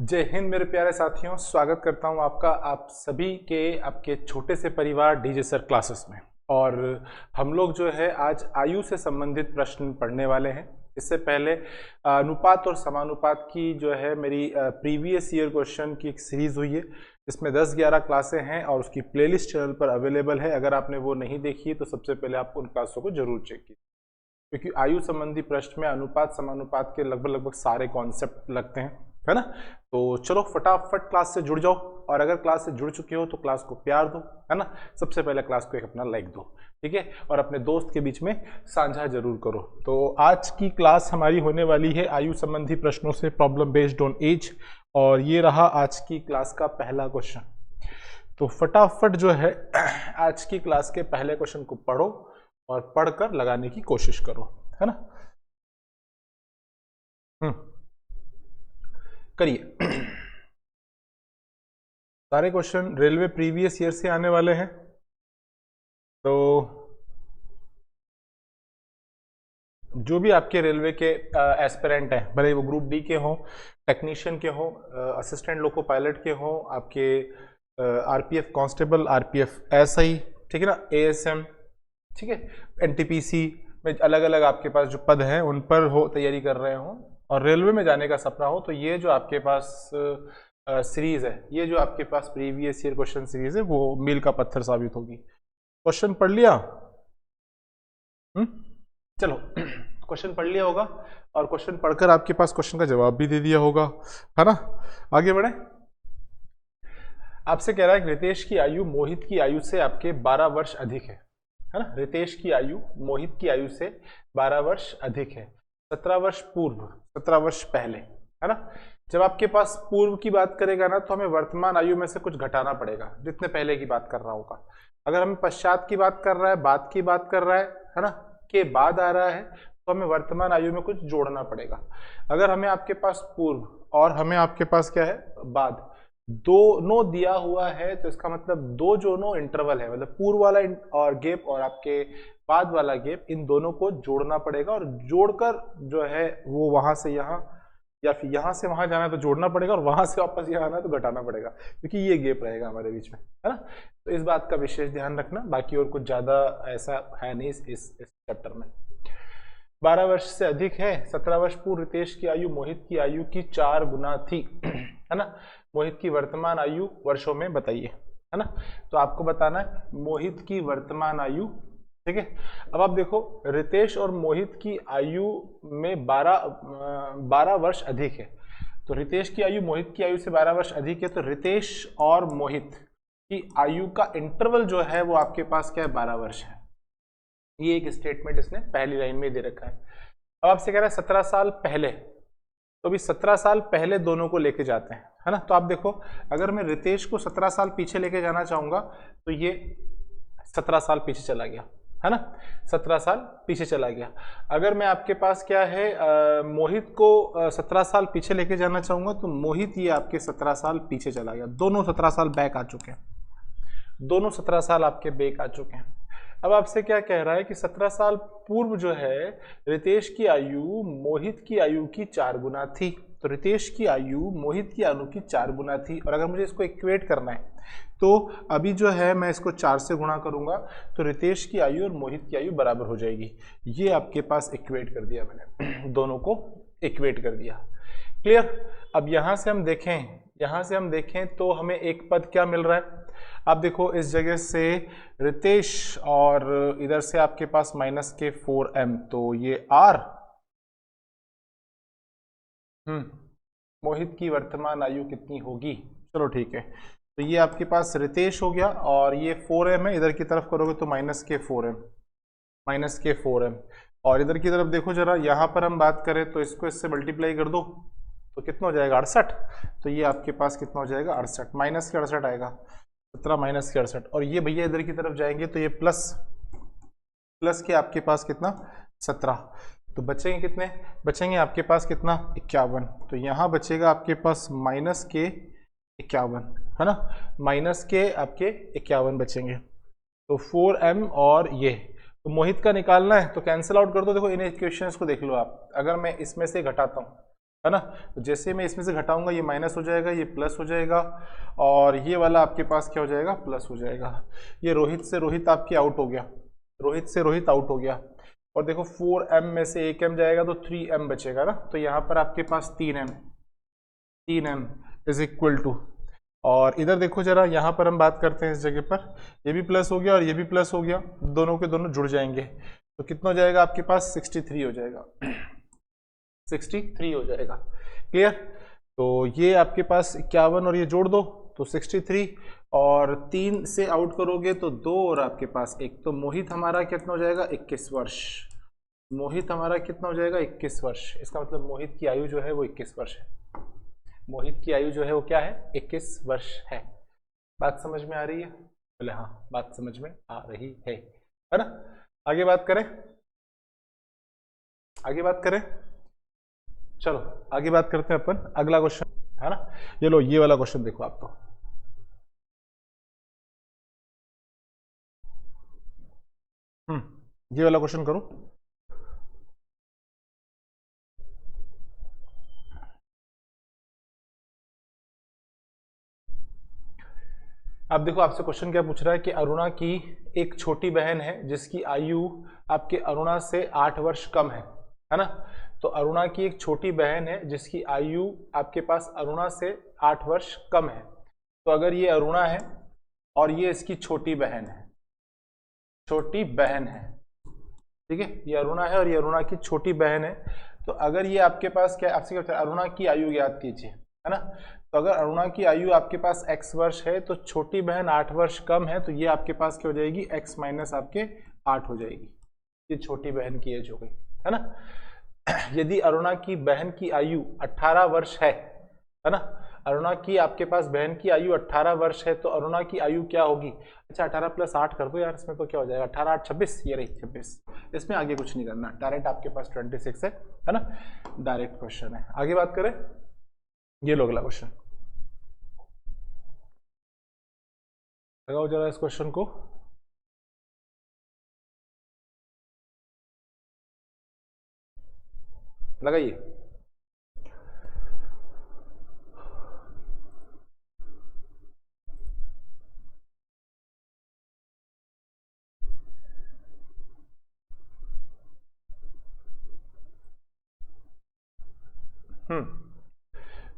जय हिंद मेरे प्यारे साथियों, स्वागत करता हूं आपका आप सभी के आपके छोटे से परिवार डीजे सर क्लासेस में। और हम लोग जो है आज आयु से संबंधित प्रश्न पढ़ने वाले हैं। इससे पहले अनुपात और समानुपात की जो है मेरी प्रीवियस ईयर क्वेश्चन की एक सीरीज हुई है, इसमें 10-11 क्लासें हैं और उसकी प्लेलिस्ट चैनल पर अवेलेबल है। अगर आपने वो नहीं देखी है तो सबसे पहले आप उन क्लासों को जरूर चेक कीजिए, क्योंकि आयु संबंधी प्रश्न में अनुपात समानुपात के लगभग सारे कॉन्सेप्ट लगते हैं, है ना। तो चलो फटाफट क्लास से जुड़ जाओ, और अगर क्लास से जुड़ चुके हो तो क्लास को प्यार दो, है ना। सबसे पहले क्लास को एक अपना लाइक दो, ठीक है, और अपने दोस्त के बीच में साझा जरूर करो। तो आज की क्लास हमारी होने वाली है आयु संबंधी प्रश्नों से, प्रॉब्लम बेस्ड ऑन एज, और ये रहा आज की क्लास का पहला क्वेश्चन। तो फटाफट जो है आज की क्लास के पहले क्वेश्चन को पढ़ो और पढ़कर लगाने की कोशिश करो, है ना। करिए। सारे क्वेश्चन रेलवे प्रीवियस ईयर से आने वाले हैं। तो जो भी आपके रेलवे के एस्पिरेंट हैं, भले वो ग्रुप डी के हों, टेक्नीशियन के हों, असिस्टेंट लोको पायलट के हों, आपके आरपीएफ कांस्टेबल, आरपीएफ एसआई, ठीक है ना, एएसएम, ठीक है, एनटीपीसी में अलग अलग आपके पास जो पद हैं उन पर हो तैयारी कर रहे हो और रेलवे में जाने का सपना हो, तो ये जो आपके पास सीरीज है, ये जो आपके पास प्रीवियस ईयर क्वेश्चन सीरीज है, वो मील का पत्थर साबित होगी। क्वेश्चन पढ़ लिया? चलो क्वेश्चन पढ़ लिया होगा और क्वेश्चन पढ़कर आपके पास क्वेश्चन का जवाब भी दे दिया होगा, है ना। आगे बढ़े। आपसे कह रहा है कि रितेश की आयु मोहित की आयु से आपके 12 वर्ष अधिक है ना। रितेश की आयु मोहित की आयु से 12 वर्ष अधिक है, 17 वर्ष पूर्व, 17 वर्ष पहले, है ना। जब आपके पास पूर्व की बात करेगा ना, तो हमें वर्तमान आयु में से कुछ घटाना पड़ेगा, जितने पहले की बात कर रहा होगा। अगर हमें पश्चात की बात कर रहा है, बाद की बात कर रहा है ना, के बाद आ रहा है, तो हमें वर्तमान आयु में कुछ जोड़ना पड़ेगा। अगर हमें आपके पास पूर्व और हमें आपके पास क्या है बाद, दोनों दिया हुआ है, तो इसका मतलब दो जो नो इंटरवल है, मतलब पूर्व वाला और गैप और आपके बाद वाला गैप, इन दोनों को जोड़ना पड़ेगा। और जोड़कर जो है वो वहां से यहाँ या फिर यहाँ से वहां जाना है तो जोड़ना पड़ेगा, और वहां से वापस यहाँ आना है तो घटाना पड़ेगा, क्योंकि ये गैप रहेगा हमारे बीच में, है ना। तो इस बात का विशेष ध्यान रखना। बाकी और कुछ ज्यादा ऐसा है नहीं इस चैप्टर में। 12 वर्ष से अधिक है, 17 वर्ष पूर्व रितेश की आयु मोहित की आयु की 4 गुना थी, है ना। मोहित की वर्तमान आयु वर्षों में बताइए, है ना। तो आपको बताना है मोहित की वर्तमान आयु, ठीक है। अब आप देखो, रितेश और मोहित की आयु में 12 वर्ष अधिक है, तो रितेश की आयु मोहित की आयु से 12 वर्ष अधिक है, तो रितेश और मोहित की आयु का इंटरवल जो है वो आपके पास क्या है, 12 वर्ष है। ये एक स्टेटमेंट इसने पहली लाइन में दे रखा है। अब आपसे कह रहा है 17 साल पहले, तो अभी 17 साल पहले दोनों को लेके जाते हैं, है ना। तो आप देखो, अगर मैं रितेश को 17 साल पीछे लेके जाना चाहूंगा तो ये 17 साल पीछे चला गया, है ना, 17 साल पीछे चला गया। अगर मैं आपके पास क्या है मोहित को 17 साल पीछे लेके जाना चाहूंगा, तो मोहित ये आपके 17 साल पीछे चला गया। दोनों 17 साल बैक आ चुके हैं, दोनों 17 साल आपके बैक आ चुके हैं। अब आपसे क्या कह रहा है कि 17 साल पूर्व जो है रितेश की आयु मोहित की आयु की 4 गुना थी, तो रितेश की आयु मोहित की आयु की 4 गुना थी। और अगर मुझे इसको इक्वेट करना है, तो अभी जो है मैं इसको 4 से गुणा करूंगा, तो रितेश की आयु और मोहित की आयु बराबर हो जाएगी। ये आपके पास इक्वेट कर दिया मैंने, दोनों को इक्वेट कर दिया। क्लियर। अब यहां से हम देखें तो हमें एक पद क्या मिल रहा है। आप देखो, इस जगह से रितेश और इधर से आपके पास माइनस के 4m, तो ये r मोहित की वर्तमान आयु कितनी होगी। चलो ठीक है, तो ये आपके पास रितेश हो गया, और ये 4m है, इधर की तरफ करोगे तो माइनस के 4m, और इधर की तरफ देखो जरा, यहाँ पर हम बात करें तो इसको इससे मल्टीप्लाई कर दो तो कितना हो जाएगा, 68। तो ये आपके पास कितना हो जाएगा, 68, माइनस के 68 आएगा, 17 माइनस के 68, और ये भैया इधर की तरफ जाएंगे तो ये प्लस के आपके पास कितना, 17। तो बचेंगे कितने, बचेंगे आपके पास कितना, 51। तो यहाँ बचेगा आपके पास माइनस के 51, है ना, माइनस के आपके 51 बचेंगे। तो 4m और ये, तो मोहित का निकालना है तो कैंसिल आउट कर दो। देखो इन इक्वेशंस को देख लो आप, अगर मैं इसमें से घटाता हूँ है ना। तो जैसे मैं इसमें से घटाऊंगा ये माइनस हो जाएगा, ये प्लस हो जाएगा, और ये वाला आपके पास क्या हो जाएगा, प्लस हो जाएगा। ये रोहित से रोहित आपके आउट हो गया, रोहित से रोहित आउट हो गया। और देखो 4m में से 1m जाएगा तो 3m बचेगा ना। तो यहाँ पर आपके पास 3m इज इक्वल टू, और इधर देखो जरा, यहाँ पर हम बात करते हैं इस जगह पर, ये भी प्लस हो गया और ये भी प्लस हो गया, दोनों के दोनों जुड़ जाएंगे। तो कितना हो जाएगा आपके पास, 63 हो जाएगा, 63 हो जाएगा। क्लियर। तो ये आपके पास 51 और ये जोड़ दो तो 63, और 3 से आउट करोगे तो 2 और आपके पास 1, तो मोहित हमारा कितना हो जाएगा, 21 वर्ष। मोहित हमारा कितना हो जाएगा, 21 वर्ष। इसका मतलब मोहित की आयु जो है वो 21 वर्ष है। मोहित की आयु जो है वो क्या है, 21 वर्ष है। बात समझ में आ रही है? बोले हाँ, बात समझ में आ रही है ना। आगे बात करें, आगे बात करें, चलो आगे बात करते हैं अपन। अगला क्वेश्चन है ना, ये लो, ये वाला क्वेश्चन देखो आपको। ये वाला क्वेश्चन करो। अब देखो आपसे क्वेश्चन क्या पूछ रहा है कि अरुणा की एक छोटी बहन है जिसकी आयु आपके अरुणा से 8 वर्ष कम है ना। तो अरुणा की एक छोटी बहन है जिसकी आयु आपके पास अरुणा से 8 वर्ष कम है। तो अगर ये अरुणा है और ये इसकी छोटी बहन है, छोटी बहन है, ठीक है, ये अरुणा है और ये अरुणा की छोटी बहन है। तो अगर ये आपके पास क्या, आपसे क्या बताया, अरुणा की आयु ज्ञात कीजिए, है ना। तो अगर अरुणा की आयु आपके पास x वर्ष है तो छोटी बहन 8 वर्ष कम है, तो ये आपके पास क्या हो जाएगी, x माइनस आपके 8 हो जाएगी। ये छोटी बहन की एज हो गई, है ना। यदि अरुणा की बहन की आयु 18 वर्ष है ना, अरुणा की आपके पास बहन की आयु 18 वर्ष है, तो अरुणा की आयु क्या होगी। अच्छा 18 प्लस 8 कर दो यार, इसमें तो क्या हो जाएगा, 18 8 26, ये रही 26। इसमें आगे कुछ नहीं करना, डायरेक्ट आपके पास 26 है ना, डायरेक्ट क्वेश्चन है। आगे बात करें, ये लो अगला क्वेश्चन, लगाओ जरा इस क्वेश्चन को। लगाइए।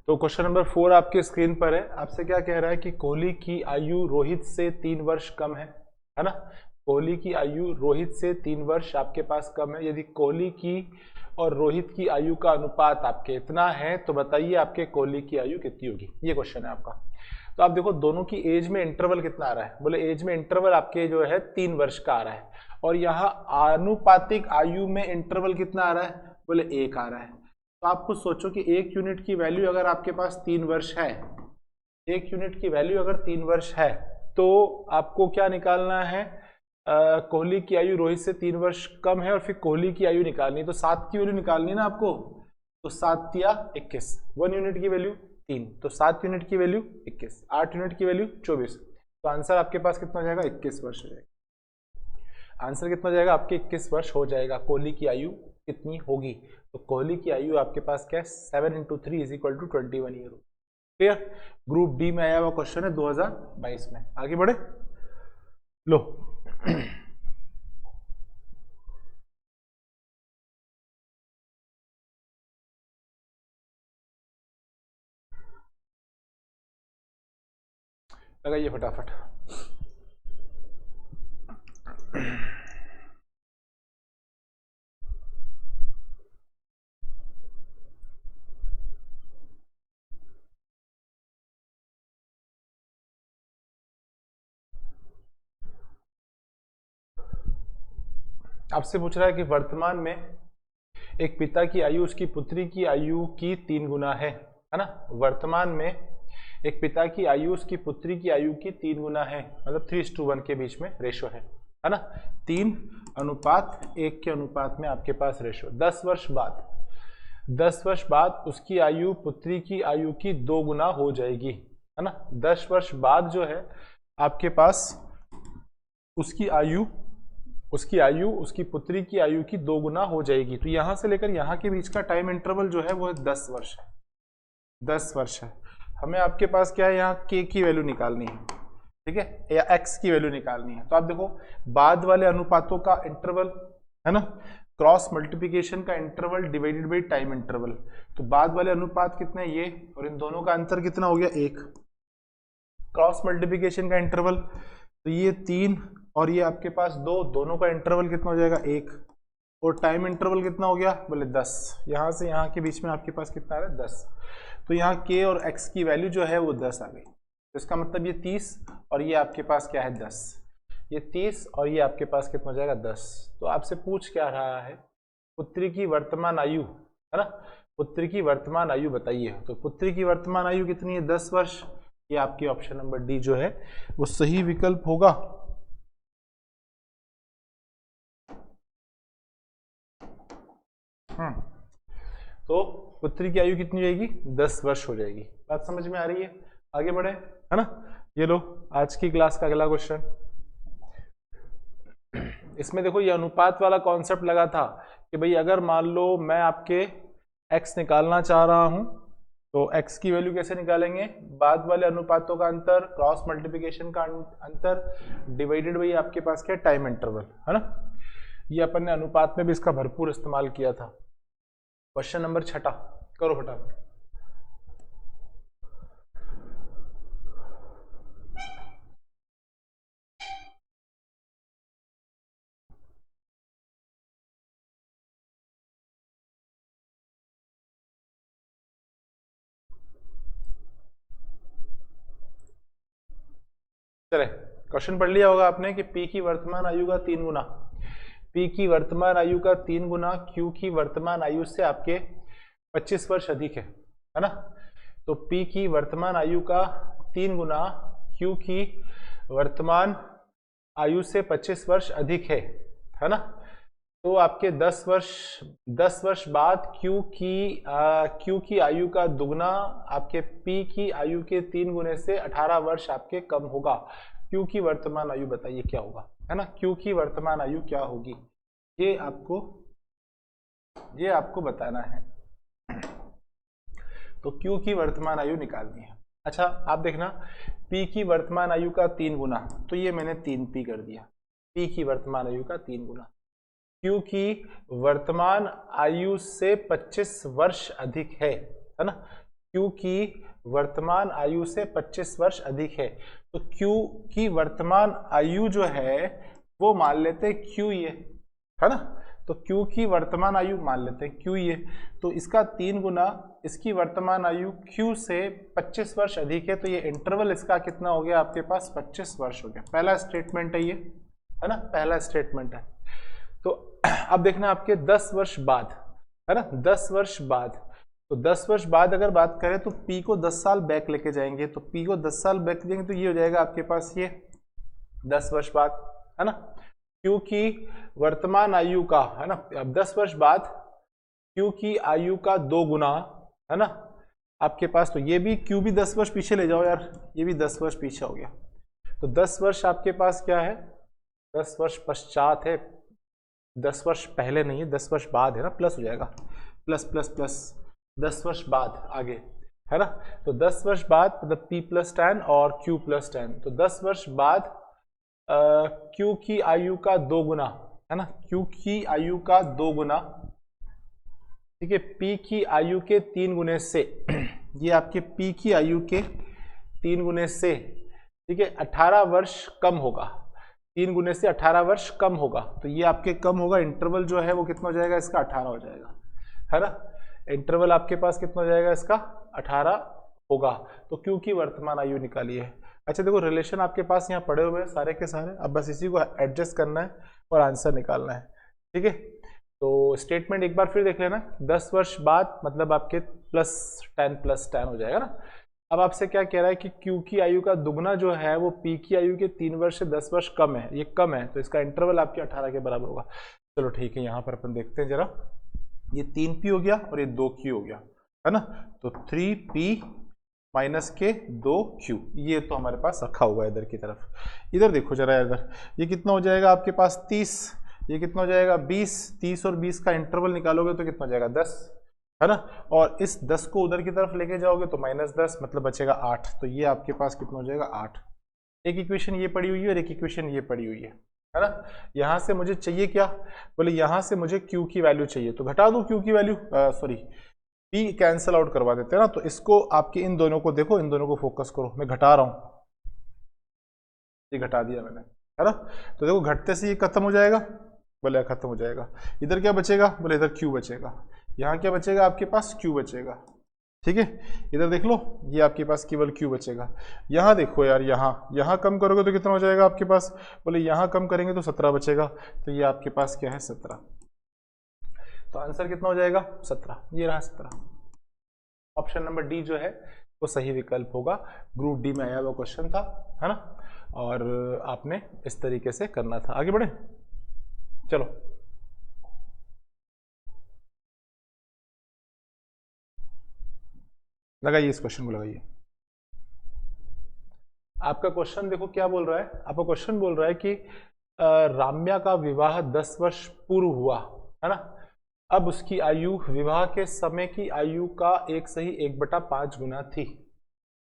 तो क्वेश्चन नंबर 4 आपके स्क्रीन पर है। आपसे क्या कह रहा है कि कोहली की आयु रोहित से 3 वर्ष कम है ना। कोहली की आयु रोहित से 3 वर्ष आपके पास कम है। यदि कोहली की और रोहित की आयु का अनुपात आपके इतना है तो बताइए आपके कोहली की आयु कितनी होगी। ये क्वेश्चन है आपका। तो आप देखो दोनों की एज में इंटरवल कितना आ रहा है, बोले एज में इंटरवल आपके जो है 3 वर्ष का आ रहा है, और यहाँ आनुपातिक आयु में इंटरवल कितना आ रहा है, बोले 1 आ रहा है। तो आप कुछ सोचो कि 1 यूनिट की वैल्यू अगर आपके पास 3 वर्ष है, 1 यूनिट की वैल्यू अगर 3 वर्ष है, तो आपको क्या निकालना है, कोहली की आयु रोहित से 3 वर्ष कम है और फिर कोहली की आयु निकालनी है। तो 7 की वैल्यू निकालनी है ना आपको, तो 7 या 21, 1 यूनिट की वैल्यू 3, तो 7 यूनिट की वैल्यू 21, 8 यूनिट की वैल्यू 24। तो आंसर आपके पास कितना हो जाएगा, 21 वर्ष हो जाएगा। आंसर कितना हो जाएगा आपके, 21 वर्ष हो जाएगा। कोहली की आयु कितनी होगी, तो कोहली की आयु आपके पास क्या है, 7 × 3 = 21 ईयर। क्लियर। ग्रुप डी में आया हुआ क्वेश्चन है 2022 में। आगे बढ़े, लो लगाइए फटाफट। आपसे पूछ रहा है कि वर्तमान में एक पिता की आयु उसकी पुत्री की आयु की 3 गुना है ना। वर्तमान में एक पिता की आयु उसकी पुत्री की आयु की 3 गुना है, मतलब 3:1 के बीच में रेशो है ना। 3:1 के अनुपात में आपके पास रेशो। 10 वर्ष बाद उसकी आयु पुत्री की आयु की 2 गुना हो जाएगी, है ना। 10 वर्ष बाद जो है आपके पास उसकी आयु उसकी आयु उसकी पुत्री की आयु की 2 गुना हो जाएगी। तो यहां से लेकर यहां के बीच का टाइम इंटरवल जो है वो है 10 वर्ष है, 10 वर्ष है। हमें आपके पास क्या है, यहाँ k की वैल्यू निकालनी है, ठीक है, या x की वैल्यू निकालनी है। तो आप देखो बाद वाले अनुपातों का इंटरवल है ना, क्रॉस मल्टीप्लिकेशन का interval divided by time interval. तो बाद वाले अनुपात कितने, ये, और इन दोनों का अंतर कितना हो गया, 1। क्रॉस मल्टीप्लिकेशन का इंटरवल तो ये 3 और ये आपके पास 2, दोनों का इंटरवल कितना हो जाएगा, 1। और टाइम इंटरवल कितना हो गया, बोले 10। यहाँ से यहाँ के बीच में आपके पास कितना आ रहा है, 10। तो यहाँ k और x की वैल्यू जो है वो 10 आ गई। तो इसका मतलब ये 30 और ये आपके पास क्या है, 10। ये 30 और ये आपके पास कितना हो जाएगा, 10। तो आपसे पूछ क्या रहा है, पुत्री की वर्तमान आयु, है ना, पुत्री की वर्तमान आयु बताइए। तो पुत्री की वर्तमान आयु कितनी है, 10 वर्ष। ये आपकी ऑप्शन नंबर डी जो है वो सही विकल्प होगा। तो पुत्री की आयु कितनी जाएगी, 10 वर्ष हो जाएगी। बात समझ में आ रही है, आगे बढ़े, है ना। ये लो आज की क्लास का अगला क्वेश्चन। इसमें देखो ये अनुपात वाला कॉन्सेप्ट लगा था कि भाई अगर मान लो मैं आपके x निकालना चाह रहा हूं तो x की वैल्यू कैसे निकालेंगे, बाद वाले अनुपातों का अंतर, क्रॉस मल्टीप्लिकेशन का अंतर डिवाइडेड बाई आपके पास क्या, टाइम इंटरवल, है ना। ये अपन ने अनुपात में भी इसका भरपूर इस्तेमाल किया था। क्वेश्चन नंबर 6 करो फटाफट। चले, क्वेश्चन पढ़ लिया होगा आपने कि P की वर्तमान आयु का 3 गुना, P की वर्तमान आयु का 3 गुना Q की वर्तमान आयु से आपके 25 वर्ष अधिक है ना। तो P की वर्तमान आयु का 3 गुना Q की वर्तमान आयु से 25 वर्ष अधिक है ना। तो आपके 10 वर्ष बाद Q की आयु का दुगना आपके P की आयु के 3 गुने से 18 वर्ष आपके कम होगा। Q की वर्तमान आयु बताइए क्या होगा, है ना। Q की वर्तमान आयु क्या होगी, ये आपको बताना है। तो Q की वर्तमान आयु निकालनी है। अच्छा आप देखना, P की वर्तमान आयु का 3 गुना, तो ये मैंने 3P कर दिया, P की वर्तमान आयु का 3 गुना। Q की वर्तमान आयु से 25 वर्ष अधिक है ना। Q की वर्तमान आयु से 25 वर्ष अधिक है। तो Q की वर्तमान आयु जो है वो मान लेते हैं Q ये, है ना। तो Q की वर्तमान आयु मान लेते हैं Q ये, तो इसका 3 गुना इसकी वर्तमान आयु Q से 25 वर्ष अधिक है। तो ये इंटरवल इसका कितना हो गया आपके पास, 25 वर्ष हो गया। पहला स्टेटमेंट है ये, है ना, पहला स्टेटमेंट है। तो अब देखना आपके 10 वर्ष बाद, है ना, 10 वर्ष बाद। तो 10 वर्ष बाद अगर बात करें तो P को 10 साल बैक लेके जाएंगे, तो P को 10 साल बैक लेंगे तो ये हो जाएगा आपके पास ये 10 वर्ष बाद, है ना। Q की वर्तमान आयु का, है ना, अब 10 वर्ष बाद Q की आयु का 2 गुना, है ना आपके पास। तो ये भी Q भी 10 वर्ष पीछे ले जाओ यार, ये भी 10 वर्ष पीछे हो गया। तो 10 वर्ष आपके पास क्या है, 10 वर्ष पश्चात है, 10 वर्ष पहले नहीं है, 10 वर्ष बाद है ना, प्लस हो जाएगा, प्लस प्लस प्लस 10 वर्ष बाद आगे, है ना। तो 10 वर्ष बाद मतलब P प्लस 10 और Q प्लस 10। तो 10 वर्ष बाद Q की आयु का 2 गुना, है ना, Q की आयु का 2 गुना, ठीक है, P की आयु के 3 गुने से ये आपके P की आयु के 3 गुने से, ठीक है, 18 वर्ष कम होगा। 3 गुने से 18 वर्ष कम होगा। तो ये आपके कम होगा, इंटरवल जो है वो कितना हो जाएगा इसका, 18 हो जाएगा, है ना। इंटरवल आपके पास कितना हो जाएगा इसका, 18 होगा। तो Q की वर्तमान आयु निकालिए। अच्छा देखो रिलेशन आपके पास यहाँ पड़े हुए हैं सारे के सारे, अब बस इसी को एडजस्ट करना है और आंसर निकालना है, ठीक है। तो स्टेटमेंट एक बार फिर देख लेना, 10 वर्ष बाद मतलब आपके +10 हो जाएगा ना। अब आपसे क्या कह रहा है कि Q की आयु का दुगना जो है वो P की आयु के 3 वर्ष से 10 वर्ष कम है, ये कम है, तो इसका इंटरवल आपके 18 के बराबर होगा। चलो ठीक है, यहाँ पर अपन देखते हैं जरा, ये 3P हो गया और ये 2Q हो गया, है ना। तो 3P माइनस के 2Q, ये तो हमारे पास रखा हुआ है इधर की तरफ। इधर देखो जरा, इधर ये कितना हो जाएगा आपके पास 30, ये कितना हो जाएगा 20, 30 और 20 का इंटरवल निकालोगे तो कितना हो जाएगा 10, है ना। और इस 10 को उधर की तरफ लेके जाओगे तो -10, मतलब बचेगा 8। तो ये आपके पास कितना हो जाएगा 8। एक इक्वेशन ये पड़ी हुई है और एक इक्वेशन ये पड़ी हुई है ना। यहाँ से मुझे चाहिए क्या, बोले यहाँ से मुझे Q की वैल्यू चाहिए, तो घटा दो Q की value, sorry P cancel out करवा देते हैं ना। तो इसको आपके इन दोनों को देखो, इन दोनों को फोकस करो, मैं घटा रहा हूँ, ये घटा दिया मैंने, है ना। तो देखो घटते से ये खत्म हो जाएगा, बोले खत्म हो जाएगा। इधर क्या बचेगा, बोले इधर Q बचेगा। यहाँ क्या बचेगा आपके पास, Q बचेगा, ठीक है। इधर देख लो, ये आपके पास केवल Q बचेगा। यहाँ देखो यार, यहाँ कम करोगे तो कितना हो जाएगा आपके पास, बोले यहाँ कम करेंगे तो 17 बचेगा। तो ये आपके पास क्या है 17। तो आंसर कितना हो जाएगा 17, ये रहा 17। ऑप्शन नंबर डी जो है वो सही विकल्प होगा। ग्रुप डी में आया हुआ क्वेश्चन था, है ना, और आपने इस तरीके से करना था। आगे बढ़े, चलो लगाइए, इस क्वेश्चन को लगाइए। आपका क्वेश्चन देखो क्या बोल रहा है, आपका क्वेश्चन बोल रहा है कि राम्या का विवाह 10 वर्ष पूर्व हुआ, है ना। अब उसकी आयु विवाह के समय की आयु का 1/1/5 गुना थी,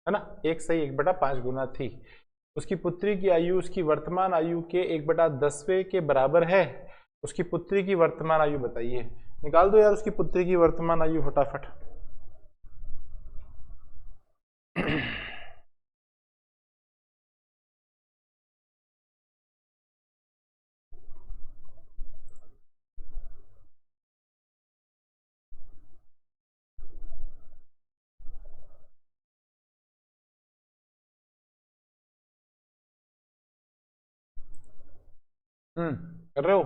है ना, 1/1/5 गुना थी। उसकी पुत्री की आयु उसकी वर्तमान आयु के 1/10वें के बराबर है। उसकी पुत्री की वर्तमान आयु बताइए। निकाल दो यार उसकी पुत्री की वर्तमान आयु फटाफट। कर रहे हो,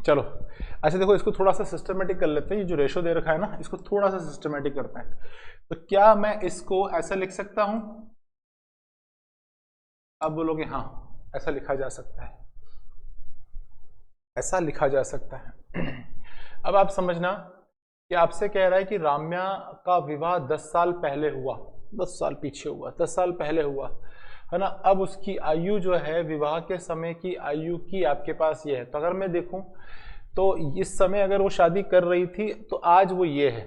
चलो। अच्छा देखो, इसको थोड़ा सा सिस्टमेटिक कर लेते हैं। ये जो रेशो दे रखा है ना, इसको थोड़ा सा सिस्टमेटिक करते हैं। तो क्या मैं इसको ऐसा लिख सकता हूं, आप बोलोगे हाँ ऐसा लिखा जा सकता है, ऐसा लिखा जा सकता है। अब आप समझना कि आपसे कह रहा है कि राम्या का विवाह 10 साल पहले हुआ, 10 साल पीछे हुआ, 10 साल पहले हुआ, है ना। अब उसकी आयु जो है विवाह के समय की आयु की आपके पास ये है। तो अगर मैं देखूं तो इस समय अगर वो शादी कर रही थी तो आज वो ये है,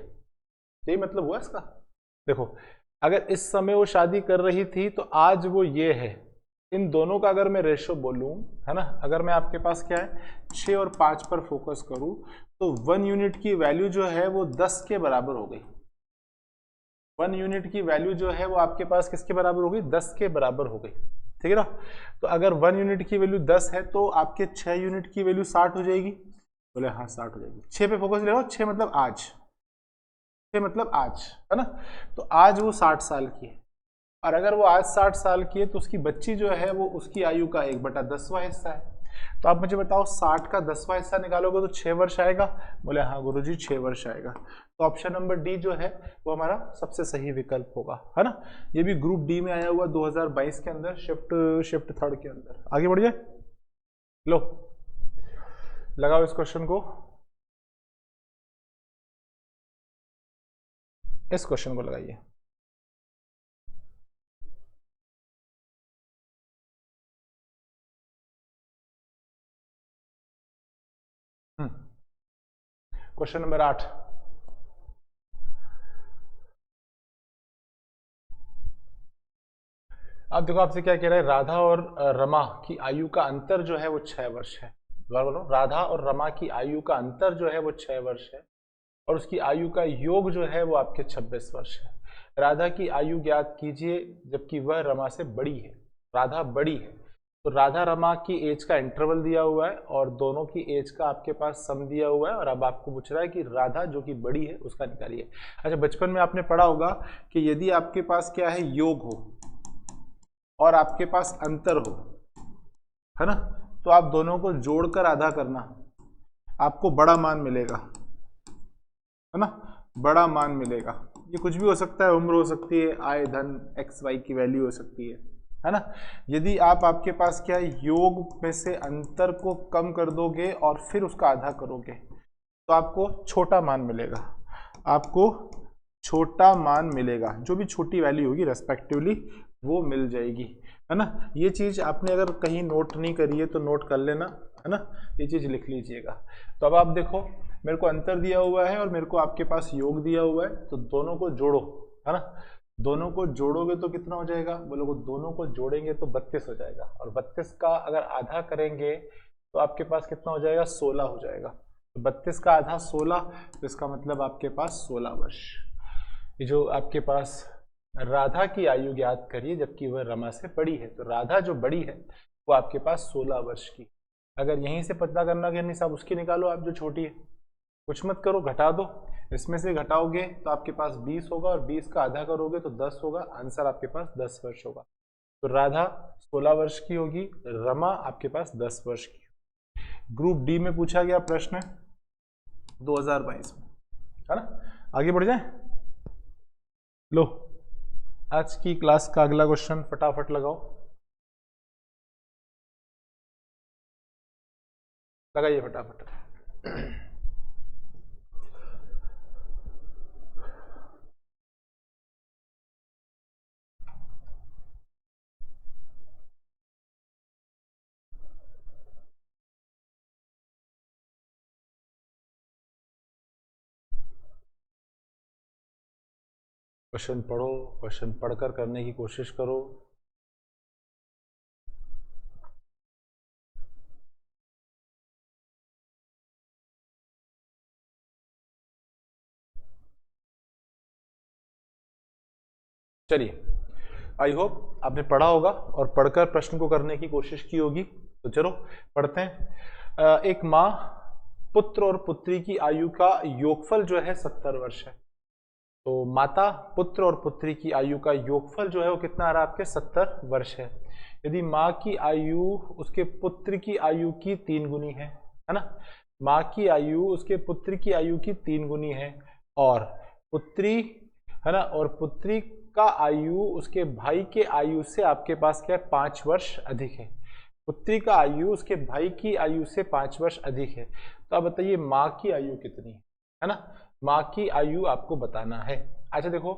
यही मतलब हुआ इसका। देखो अगर इस समय वो शादी कर रही थी तो आज वो ये है। इन दोनों का अगर मैं रेशो बोलूं, है ना, अगर मैं आपके पास क्या है 6 और 5 पर फोकस करूं तो 1 यूनिट की वैल्यू जो है वो 10 के बराबर हो गई। 1 यूनिट की वैल्यू जो है वो आपके पास किसके बराबर हो गई, 10 के बराबर हो गई, ठीक है ना। तो अगर 1 यूनिट की वैल्यू 10 है तो आपके 6 यूनिट की वैल्यू 60 हो जाएगी। बोले हाँ 60 हो जाएगी। 6 पे फोकस ले लो, 6 मतलब आज, 6 मतलब आज, है ना। तो आज वो 60 साल की है, और अगर वो आज 60 साल की है तो उसकी बच्ची जो है वो उसकी आयु का 1/10वां हिस्सा है। तो आप मुझे बताओ 60 का 10वां हिस्सा निकालोगे तो 6 वर्ष आएगा। बोले हाँ गुरुजी 6 वर्ष आएगा। तो ऑप्शन नंबर डी जो है वो हमारा सबसे सही विकल्प होगा, है ना। ये भी ग्रुप डी में आया हुआ 2022 के अंदर, शिफ्ट थर्ड के अंदर। आगे बढ़िए, लो लगाओ इस क्वेश्चन को, इस क्वेश्चन को लगाइए। Question number 8। अब देखो आपसे क्या कह रहा है, राधा और रमा की आयु का अंतर जो है वो 6 वर्ष है। बोलो, राधा और रमा की आयु का अंतर जो है वो 6 वर्ष है, और उसकी आयु का योग जो है वो आपके 26 वर्ष है। राधा की आयु ज्ञात कीजिए जबकि वह रमा से बड़ी है। राधा बड़ी है, तो राधा रमा की एज का इंटरवल दिया हुआ है और दोनों की एज का आपके पास सम दिया हुआ है, और अब आपको पूछ रहा है कि राधा जो कि बड़ी है उसका निकालिए। अच्छा बचपन में आपने पढ़ा होगा कि यदि आपके पास क्या है योग हो और आपके पास अंतर हो, है ना, तो आप दोनों को जोड़कर आधा करना, आपको बड़ा मान मिलेगा, है ना, बड़ा मान मिलेगा। ये कुछ भी हो सकता है, उम्र हो सकती है, आय धन एक्स वाई की वैल्यू हो सकती है ना। यदि आप आपके पास क्या है योग में से अंतर को कम कर दोगे और फिर उसका आधा करोगे तो आपको छोटा मान मिलेगा, आपको छोटा मान मिलेगा। जो भी छोटी वैल्यू होगी रेस्पेक्टिवली वो मिल जाएगी, है ना। ये चीज आपने अगर कहीं नोट नहीं करी है तो नोट कर लेना, है ना, ये चीज लिख लीजिएगा। तो अब आप देखो मेरे को अंतर दिया हुआ है और मेरे को आपके पास योग दिया हुआ है, तो दोनों को जोड़ो, है ना। दोनों को जोड़ोगे तो कितना हो जाएगा, बोलोगे दोनों को जोड़ेंगे तो 32 हो जाएगा, और 32 का अगर आधा करेंगे तो आपके पास कितना हो जाएगा, 16 हो जाएगा। तो 32 का आधा 16, तो इसका मतलब आपके पास 16 वर्ष। ये जो आपके पास राधा की आयु ज्ञात करिए जबकि वह रमा से बड़ी है, तो राधा जो बड़ी है वो आपके पास 16 वर्ष की। अगर यहीं से पता करना कि नहीं साहब उसकी निकालो, आप जो छोटी है, कुछ मत करो, घटा दो, इसमें से घटाओगे तो आपके पास 20 होगा, और 20 का आधा करोगे तो 10 होगा, आंसर आपके पास 10 वर्ष होगा। तो राधा 16 वर्ष की होगी, रमा आपके पास 10 वर्ष की। ग्रुप डी में पूछा गया प्रश्न 2022 में, है ना। आगे बढ़ जाए, लो आज की क्लास का अगला क्वेश्चन फटाफट लगाओ, लगाइए फटाफट। क्वेश्चन पढ़ो, क्वेश्चन पढ़कर करने की कोशिश करो। चलिए, आई होप आपने पढ़ा होगा और पढ़कर प्रश्न को करने की कोशिश की होगी। तो चलो पढ़ते हैं। एक माँ, पुत्र और पुत्री की आयु का योगफल जो है 70 वर्ष है। तो माता, पुत्र और पुत्री की आयु का योगफल जो है वो कितना आ रहा है आपके, 70 वर्ष है। यदि माँ की आयु उसके पुत्र की आयु की 3 गुनी है ना, माँ की आयु उसके पुत्र की आयु की 3 गुनी है, और पुत्री, है ना, और पुत्री का आयु उसके भाई के आयु से आपके पास क्या है, 5 वर्ष अधिक है। पुत्री का आयु उसके भाई की आयु से 5 वर्ष अधिक है। तो आप बताइए माँ की आयु कितनी है ना, माँ की आयु आपको बताना है। अच्छा देखो,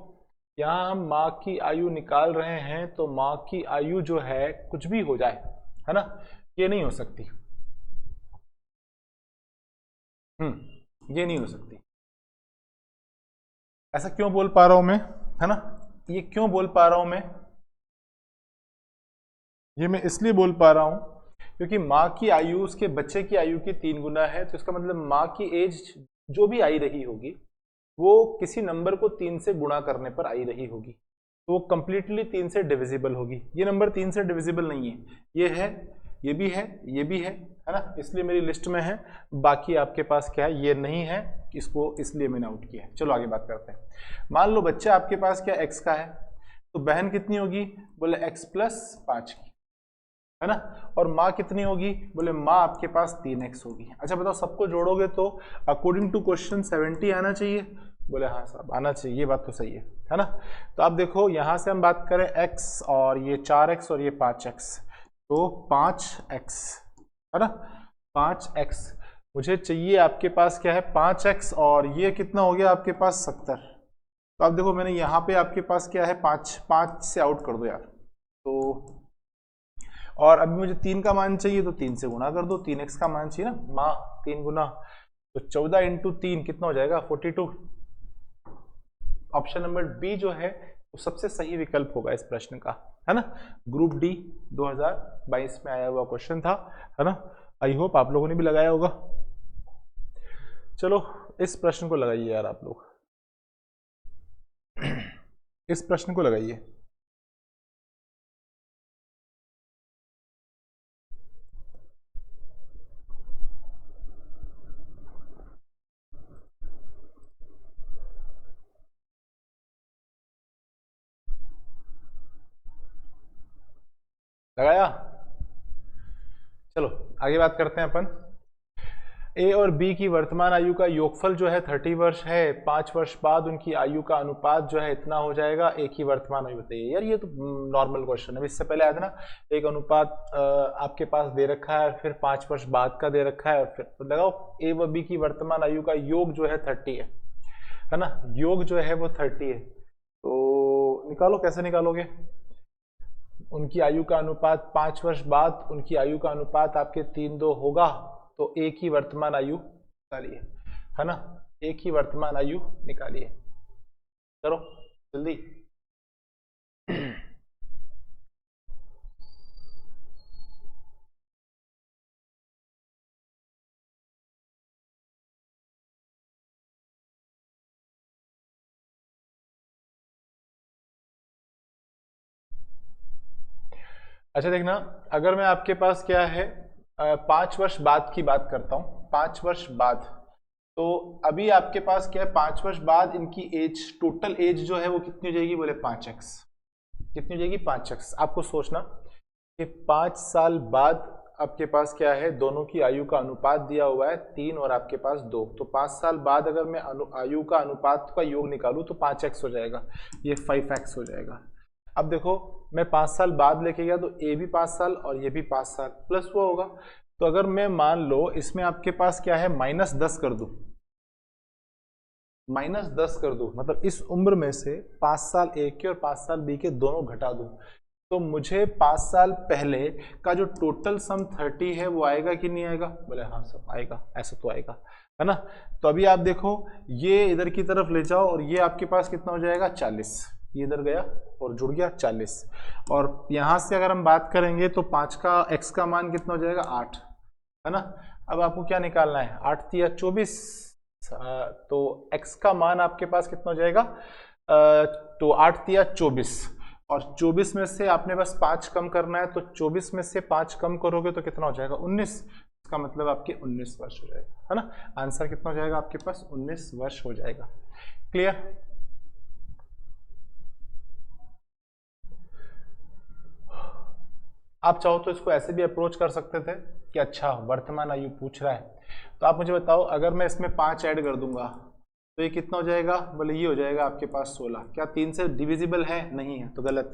यहाँ हम माँ की आयु निकाल रहे हैं, तो माँ की आयु जो है कुछ भी हो जाए, है ना, ये नहीं हो सकती, ये नहीं हो सकती। ऐसा क्यों बोल पा रहा हूं मैं, है ना, ये क्यों बोल पा रहा हूं मैं, ये मैं इसलिए बोल पा रहा हूं क्योंकि माँ की आयु उसके बच्चे की आयु की 3 गुना है। तो इसका मतलब माँ की एज जो भी आई रही होगी वो किसी नंबर को 3 से गुणा करने पर आई रही होगी, तो वो कंप्लीटली 3 से डिविजिबल होगी। ये नंबर 3 से डिविजिबल नहीं है, ये है, ये भी है, ये भी है ना, इसलिए मेरी लिस्ट में है। बाकी आपके पास क्या है, ये नहीं है, इसको इसलिए मैंने आउट किया है। चलो आगे बात करते हैं। मान लो बच्चा आपके पास क्या x का है, तो बहन कितनी होगी, बोले x प्लस 5 की, है ना, और माँ कितनी होगी, बोले माँ आपके पास 3x होगी। अच्छा बताओ, सबको जोड़ोगे तो अकॉर्डिंग टू क्वेश्चन 70 आना चाहिए, बोले हाँ साहब आना चाहिए, ये बात तो सही है ना। तो आप देखो यहाँ से हम बात करें x, और ये 4x और ये 5x, तो 5x, है ना, 5x मुझे चाहिए आपके पास क्या है, 5x, और ये कितना हो गया आपके पास 70। तो आप देखो मैंने यहाँ पे आपके पास क्या है, 5 से आउट कर दो यार, तो और अभी मुझे 3 का मान चाहिए, तो 3 से गुणा कर दो, 3x का मान चाहिए ना, माँ 3 गुना, तो 14 इंटू 3 कितना हो जाएगा, 42। ऑप्शन नंबर बी जो है वो सबसे सही विकल्प होगा इस प्रश्न का, है ना। ग्रुप डी 2022 में आया हुआ क्वेश्चन था, है ना। आई होप आप लोगों ने भी लगाया होगा। चलो इस प्रश्न को लगाइए यार आप लोग, इस प्रश्न को लगाइए। लगाया, चलो आगे बात करते हैं अपन। ए और बी की वर्तमान आयु का योगफल जो है 30 वर्ष है, 5 वर्ष बाद उनकी आयु का अनुपात जो है इतना हो जाएगा। ए की वर्तमान आयु बताइए यार, ये तो नॉर्मल क्वेश्चन है, इससे पहले आया था ना, एक अनुपात आपके पास दे रखा है, फिर 5 वर्ष बाद का दे रखा है, और फिर तो लगाओ ए व बी की वर्तमान आयु का योग जो है 30 है ना, योग जो है वो 30 है। तो निकालो, कैसे निकालोगे, उनकी आयु का अनुपात 5 वर्ष बाद उनकी आयु का अनुपात आपके 3:2 होगा, तो एक ही वर्तमान आयु निकालिए, है ना, एक ही वर्तमान आयु निकालिए, करो जल्दी। अच्छा देखना, अगर मैं आपके पास क्या है 5 वर्ष बाद की बात करता हूँ, 5 वर्ष बाद, तो अभी आपके पास क्या है 5 वर्ष बाद इनकी एज, टोटल एज जो है वो कितनी हो जाएगी, बोले 5x, कितनी हो जाएगी 5x। आपको सोचना कि 5 साल बाद आपके पास क्या है, दोनों की आयु का अनुपात दिया हुआ है 3 और आपके पास 2, तो 5 साल बाद अगर मैं आयु का अनुपात का योग निकालूं तो 5x हो जाएगा, ये 5x हो जाएगा। अब देखो मैं 5 साल बाद लेके गया तो ए भी 5 साल और ये भी 5 साल प्लस वो होगा, तो अगर मैं मान लो इसमें आपके पास क्या है -10 कर दूं, -10 कर दूं, मतलब इस उम्र में से 5 साल ए के और 5 साल बी के दोनों घटा दूं, तो मुझे 5 साल पहले का जो टोटल सम 30 है वो आएगा कि नहीं आएगा, बोले हाँ सब आएगा, ऐसा तो आएगा, है ना। तो अभी आप देखो ये इधर की तरफ ले जाओ और ये आपके पास कितना हो जाएगा 40, ये इधर गया और जुड़ गया 40, और यहां से अगर हम बात करेंगे तो 5 का x का मान कितना हो जाएगा 8, है ना। अब आपको क्या निकालना है, 8 तिया 24, तो x का मान आपके पास कितना हो जाएगा, तो 8 तिया 24, और 24 में से आपने बस 5 कम करना है, तो 24 में से 5 कम करोगे तो कितना हो जाएगा 19, इसका मतलब आपके 19 वर्ष हो जाएगा, है ना। आंसर कितना हो जाएगा आपके पास 19 वर्ष हो जाएगा। क्लियर। आप चाहो तो इसको ऐसे भी अप्रोच कर सकते थे कि अच्छा वर्तमान आयु पूछ रहा है, तो आप मुझे बताओ अगर मैं इसमें 5 ऐड कर दूंगा तो ये कितना हो जाएगा, बोले ये हो जाएगा आपके पास 16, क्या 3 से डिविजिबल है, नहीं है, तो गलत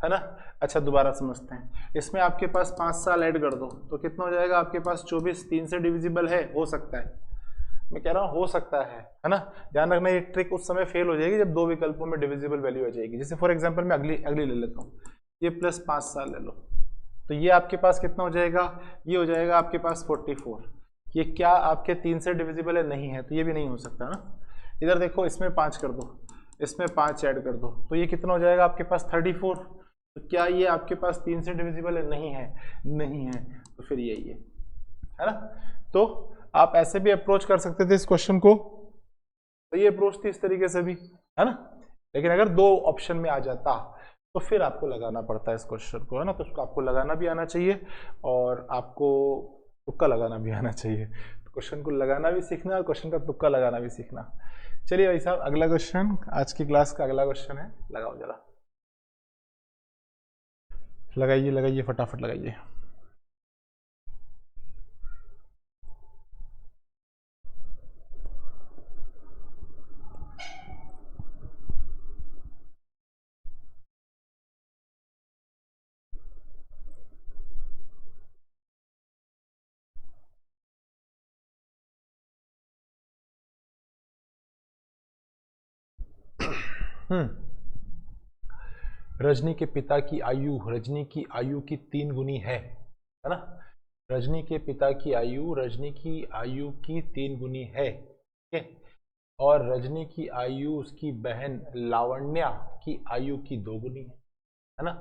है ना। अच्छा दोबारा समझते हैं, इसमें आपके पास 5 साल ऐड कर दो तो कितना हो जाएगा आपके पास 24, 3 से डिविजिबल है, हो सकता है, मैं कह रहा हूँ हो सकता है ना। ध्यान रखना ये ट्रिक उस समय फेल हो जाएगी जब 2 विकल्पों में डिविजिबल वैल्यू आ जाएगी। जैसे फॉर एग्जांपल मैं अगली ले लेता हूँ, ये प्लस 5 साल ले लो, तो ये आपके पास कितना हो जाएगा, ये हो जाएगा आपके पास 44, ये क्या आपके 3 से डिविजिबल है, नहीं है, तो ये भी नहीं हो सकता ना। इधर देखो इसमें 5 कर दो, इसमें 5 ऐड कर दो, तो ये कितना हो जाएगा आपके पास 34, तो क्या ये आपके पास 3 से डिविजिबल है, नहीं है, नहीं है, तो फिर यही है ना। तो आप ऐसे भी अप्रोच कर सकते थे इस क्वेश्चन को, तो ये अप्रोच थी इस तरीके से भी, है ना। लेकिन अगर 2 ऑप्शन में आ जाता तो फिर आपको लगाना पड़ता है इस क्वेश्चन को, है ना। तो उसको आपको लगाना भी आना चाहिए और आपको तुक्का लगाना भी आना चाहिए, तो क्वेश्चन को लगाना भी सीखना और क्वेश्चन का तुक्का लगाना भी सीखना। चलिए भाई साहब अगला क्वेश्चन, आज की क्लास का अगला क्वेश्चन है, लगाओ जरा, लगाइए लगाइए फटाफट लगाइए। रजनी के पिता की आयु रजनी की आयु की 3 गुनी है ना। रजनी के पिता की आयु रजनी की आयु की 3 गुनी है, ठीक है। और रजनी की आयु उसकी बहन लावण्या की आयु की 2 गुनी है ना।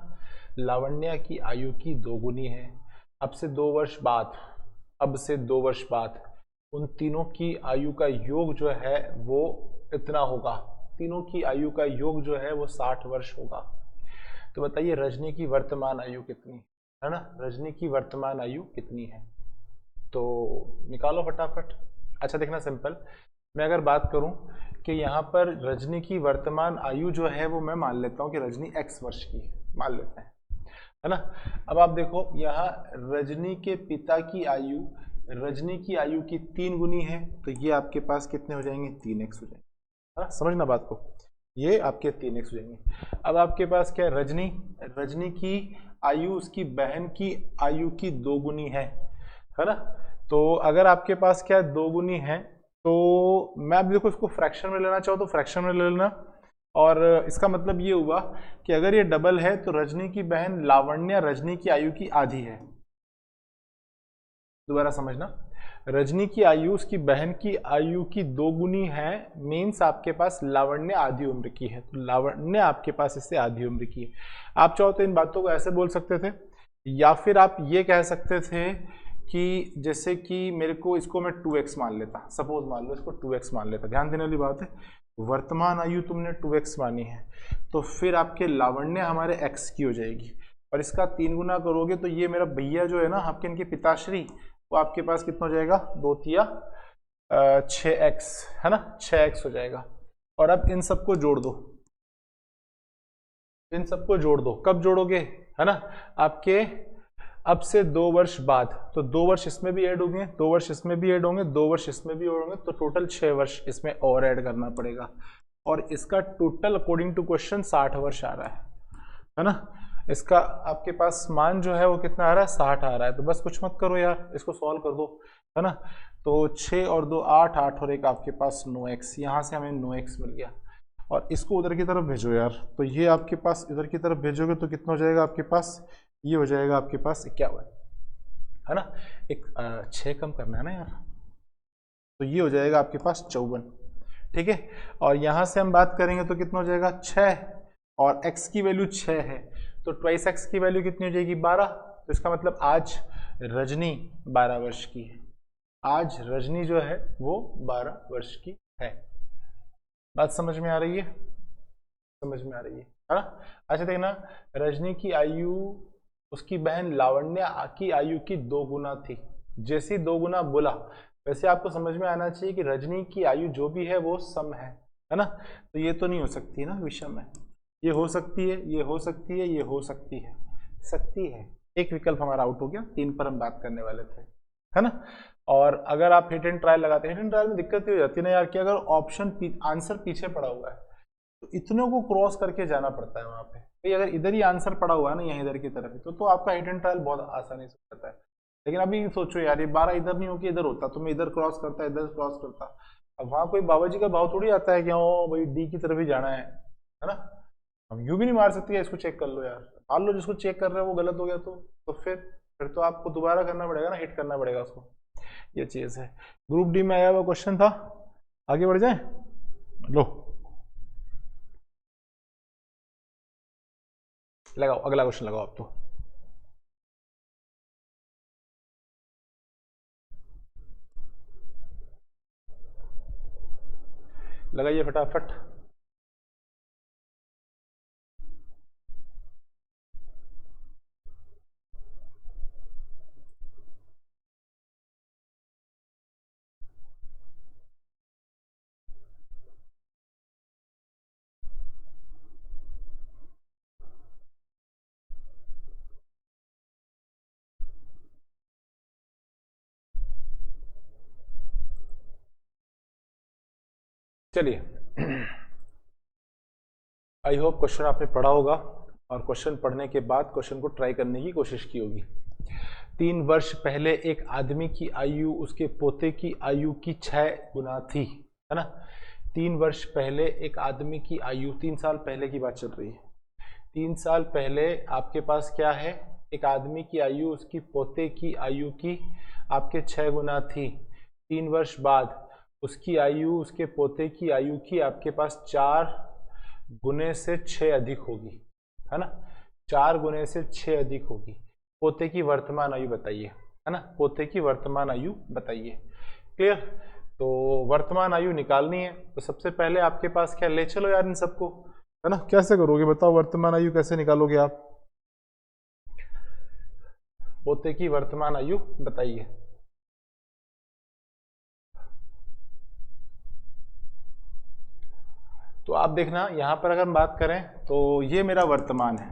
लावण्या की आयु की 2 गुनी है। अब से 2 वर्ष बाद, अब से 2 वर्ष बाद उन तीनों की आयु का योग जो है वो इतना होगा, तीनों की आयु का योग जो है वो 60 वर्ष होगा। तो बताइए रजनी की वर्तमान आयु कितनी है ना, रजनी की वर्तमान आयु कितनी है, तो निकालो फटाफट। अच्छा देखना सिंपल, मैं अगर बात करूं कि यहाँ पर रजनी की वर्तमान आयु जो है वो मैं मान लेता हूं कि रजनी x वर्ष की मान लेते हैं, है ना। अब आप देखो यहाँ रजनी के पिता की आयु रजनी की आयु की 3 गुनी है, तो ये आपके पास कितने हो जाएंगे 3x हो जाएंगे, है ना। समझना बात को, ये आपके 3x हो जाएंगे। अब आपके पास क्या है, रजनी की आयु उसकी बहन की आयु की 2 गुनी है ना। तो अगर आपके पास क्या 2 गुनी है, तो मैं अब देखो इसको फ्रैक्शन में लेना चाहूँ तो फ्रैक्शन में ले लेना, और इसका मतलब ये हुआ कि अगर ये डबल है तो रजनी की बहन लावण्य रजनी की आयु की आधी है। दोबारा समझना, रजनी की आयु उसकी बहन की आयु की 2 गुनी है, मीन्स आपके पास लावण्य आधी उम्र की है, तो लावण्य आपके पास इससे आधी उम्र की है। आप चाहो तो इन बातों को ऐसे बोल सकते थे, या फिर आप ये कह सकते थे कि जैसे कि मेरे को इसको मैं 2x मान लेता, सपोज मान लो इसको 2x मान लेता। ध्यान देने वाली बात है, वर्तमान आयु तुमने 2x मानी है, तो फिर आपके लावण्य हमारे x की हो जाएगी, और इसका 3 गुना करोगे तो ये मेरा भैया जो है ना आपके इनके पिताश्री, वो आपके पास कितना हो जाएगा, 2 तिया 6x, है ना, 6x हो जाएगा। और अब इन सबको जोड़ दो, इन सबको जोड़ दो। कब जोड़ोगे, है ना, आपके अब से 2 वर्ष बाद, तो 2 वर्ष इसमें भी ऐड होंगे, 2 वर्ष इसमें भी ऐड होंगे, 2 वर्ष इसमें भी ऐड होंगे, तो टोटल 6 वर्ष इसमें और ऐड करना पड़ेगा। और इसका टोटल अकॉर्डिंग टू क्वेश्चन 60 वर्ष आ रहा है ना। इसका आपके पास मान जो है वो कितना आ रहा है, 60 आ रहा है। तो बस कुछ मत करो यार, इसको सॉल्व कर दो, है ना। तो 6 और 2 8, 8 और 1 आपके पास 9x, यहाँ से हमें 9x मिल गया। और इसको उधर की तरफ भेजो यार, तो ये आपके पास इधर की तरफ भेजोगे तो कितना हो जाएगा आपके पास, ये हो जाएगा आपके पास 51, है ना। एक 6 कम करना है ना यार, तो ये हो जाएगा आपके पास 54, ठीक है। और यहाँ से हम बात करेंगे तो कितना हो जाएगा 6, और x की वैल्यू 6 है, तो 2x की वैल्यू कितनी हो जाएगी 12। तो इसका मतलब आज रजनी 12 वर्ष की है, आज रजनी जो है वो 12 वर्ष की है। बात समझ में आ रही है, समझ में आ रही है ना। अच्छा देखना, रजनी की आयु उसकी बहन लावण्य की आयु की 2 गुना थी। जैसे ही 2 गुना बोला वैसे आपको समझ में आना चाहिए कि रजनी की आयु जो भी है वो सम है ना। तो ये तो नहीं हो सकती ना विषम है, ये हो सकती है, ये हो सकती है, ये हो सकती है, एक विकल्प हमारा आउट हो गया। 3 पर हम बात करने वाले थे, है ना। और अगर आप हिट एंड ट्रायल लगाते हैं, हिट एंड ट्रायल में दिक्कत ये हो जाती है ना यार कि अगर ऑप्शन आंसर पीछे पड़ा हुआ है तो इतनों को क्रॉस करके जाना पड़ता है वहां पे। तो अगर इधर ही आंसर पड़ा हुआ है ना, यहाँ इधर की तरफ ही, तो आपका हिट एंड ट्रायल बहुत आसानी से होता है। लेकिन अभी सोचो यार, ये 12 इधर नहीं हो कि इधर होता, तो मैं इधर क्रॉस करता, इधर क्रॉस करता। अब वहां कोई बाबा जी का भाव थोड़ी आता है कि ओ भाई डी की तरफ ही जाना है ना। हम यूं भी नहीं मार सकते, इसको चेक कर लो यार, मान लो जिसको चेक कर रहे हो वो गलत हो गया तो फिर तो आपको दोबारा करना पड़ेगा ना, हिट करना पड़ेगा उसको। ये चीज है। ग्रुप डी में आया हुआ क्वेश्चन था, आगे बढ़ जाए। लो लगाओ, अगला क्वेश्चन लगाओ आप तो। लगाइए फटाफट। चलिए, आई होप क्वेश्चन आपने पढ़ा होगा, और क्वेश्चन पढ़ने के बाद क्वेश्चन को ट्राई करने की कोशिश की होगी। 3 वर्ष पहले एक आदमी की आयु उसके पोते की आयु की 6 गुना थी, है ना। 3 वर्ष पहले एक आदमी की आयु, 3 साल पहले की बात चल रही है। 3 साल पहले आपके पास क्या है, एक आदमी की आयु उसकी पोते की आयु की आपके 6 गुना थी। 3 वर्ष बाद उसकी आयु उसके पोते की आयु की आपके पास 4 गुने से 6 अधिक होगी, है ना। 4 गुने से 6 अधिक होगी। पोते की वर्तमान आयु बताइए, है ना, पोते की वर्तमान आयु बताइए। क्लियर। तो वर्तमान आयु निकालनी है, तो सबसे पहले आपके पास क्या, ले चलो यार इन सबको, है ना। कैसे करोगे बताओ, वर्तमान आयु कैसे निकालोगे आप, पोते की वर्तमान आयु बताइए। तो आप देखना यहाँ पर अगर हम बात करें तो ये मेरा वर्तमान है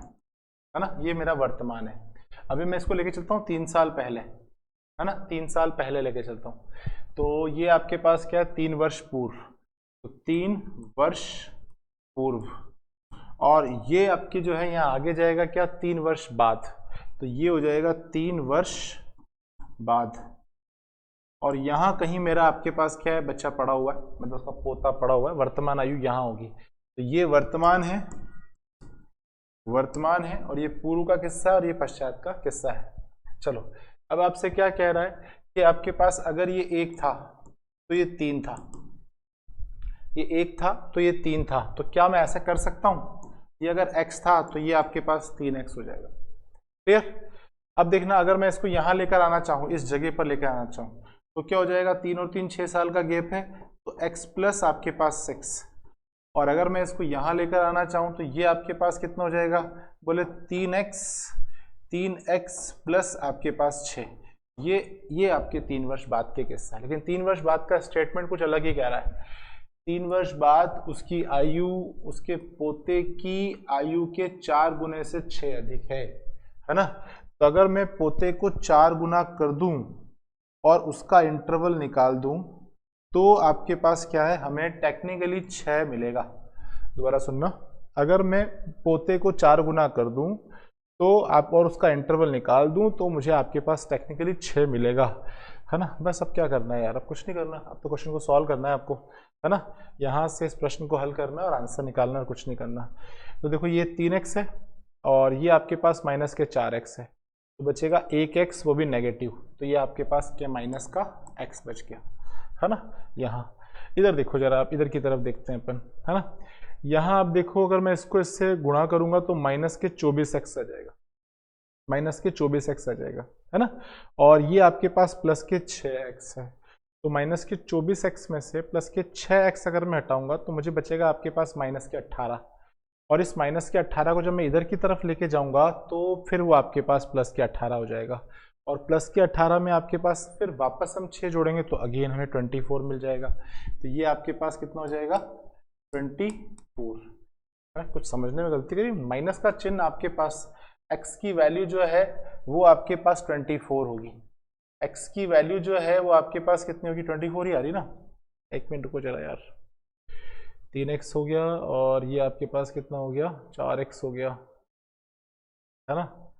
ना, ये मेरा वर्तमान है। अभी मैं इसको लेके चलता हूँ 3 साल पहले, है ना, 3 साल पहले लेके चलता हूँ। तो ये आपके पास क्या है, 3 वर्ष पूर्व, तो 3 वर्ष पूर्व। और ये आपकी जो है यहाँ आगे जाएगा क्या, 3 वर्ष बाद, तो ये हो जाएगा 3 वर्ष बाद। और यहाँ कहीं मेरा आपके पास क्या है, बच्चा पड़ा हुआ है, मतलब उसका पोता पड़ा हुआ है, वर्तमान आयु यहाँ होगी। तो ये वर्तमान है, वर्तमान है, और ये पूर्व का किस्सा है और ये पश्चात का किस्सा है। चलो अब आपसे क्या कह रहा है कि आपके पास अगर ये 1 था तो ये 3 था, ये 1 था तो ये 3 था, तो क्या मैं ऐसा कर सकता हूं, ये अगर x था तो ये आपके पास 3x हो जाएगा। क्लियर? अब देखना, अगर मैं इसको यहां लेकर आना चाहूं, इस जगह पर लेकर आना चाहूं, तो क्या हो जाएगा, 3 और 3 6 साल का गैप है, तो x प्लस आपके पास 6, और अगर मैं इसको यहां लेकर आना चाहूं तो ये आपके पास कितना हो जाएगा, बोले 3x प्लस आपके पास 6। ये आपके 3 वर्ष बाद के किस्सा है, लेकिन 3 वर्ष बाद का स्टेटमेंट कुछ अलग ही कह रहा है। 3 वर्ष बाद उसकी आयु उसके पोते की आयु के 4 गुने से 6 अधिक है ना। तो अगर मैं पोते को 4 गुना कर दूं और उसका इंटरवल निकाल दूं तो आपके पास क्या है, हमें टेक्निकली 6 मिलेगा। दोबारा सुनना, अगर मैं पोते को 4 गुना कर दूं तो आप और उसका इंटरवल निकाल दूं तो मुझे आपके पास टेक्निकली 6 मिलेगा, है ना। बस अब क्या करना है यार, अब कुछ नहीं करना, अब तो क्वेश्चन को सॉल्व करना है आपको, है ना। यहाँ से इस प्रश्न को हल करना है और आंसर निकालना और कुछ नहीं करना। तो देखो ये 3x है और ये आपके पास माइनस के 4x है, तो बचेगा 1x, वो भी नेगेटिव, तो ये आपके पास क्या माइनस का x बच गया, है ना। यहाँ इधर देखो जरा, आप इधर की तरफ देखते हैं अपन, है ना। यहाँ आप देखो, अगर मैं इसको इससे गुणा करूंगा तो माइनस के 24x आ जाएगा, माइनस के 24x आ जाएगा, है ना। और ये आपके पास प्लस के 6x है, तो माइनस के 24x में से प्लस के 6x अगर मैं हटाऊंगा तो मुझे बचेगा आपके पास माइनस के 18, और इस माइनस के 18 को जब मैं इधर की तरफ लेके जाऊंगा तो फिर वो आपके पास प्लस के 18 हो जाएगा, और प्लस के 18 में आपके पास फिर वापस हम 6 जोड़ेंगे तो अगेन हमें 24 मिल जाएगा। तो ये आपके पास कितना हो जाएगा, 24। कुछ समझने में गलती करी, माइनस का चिन्ह आपके पास, x की वैल्यू जो है वो आपके पास 24 होगी, x की वैल्यू जो है वो आपके पास कितनी होगी, 24 ही आ रही ना। एक मिनट रुको जरा यार, 3x हो गया और ये आपके पास कितना हो गया, 4x हो गया, है ना।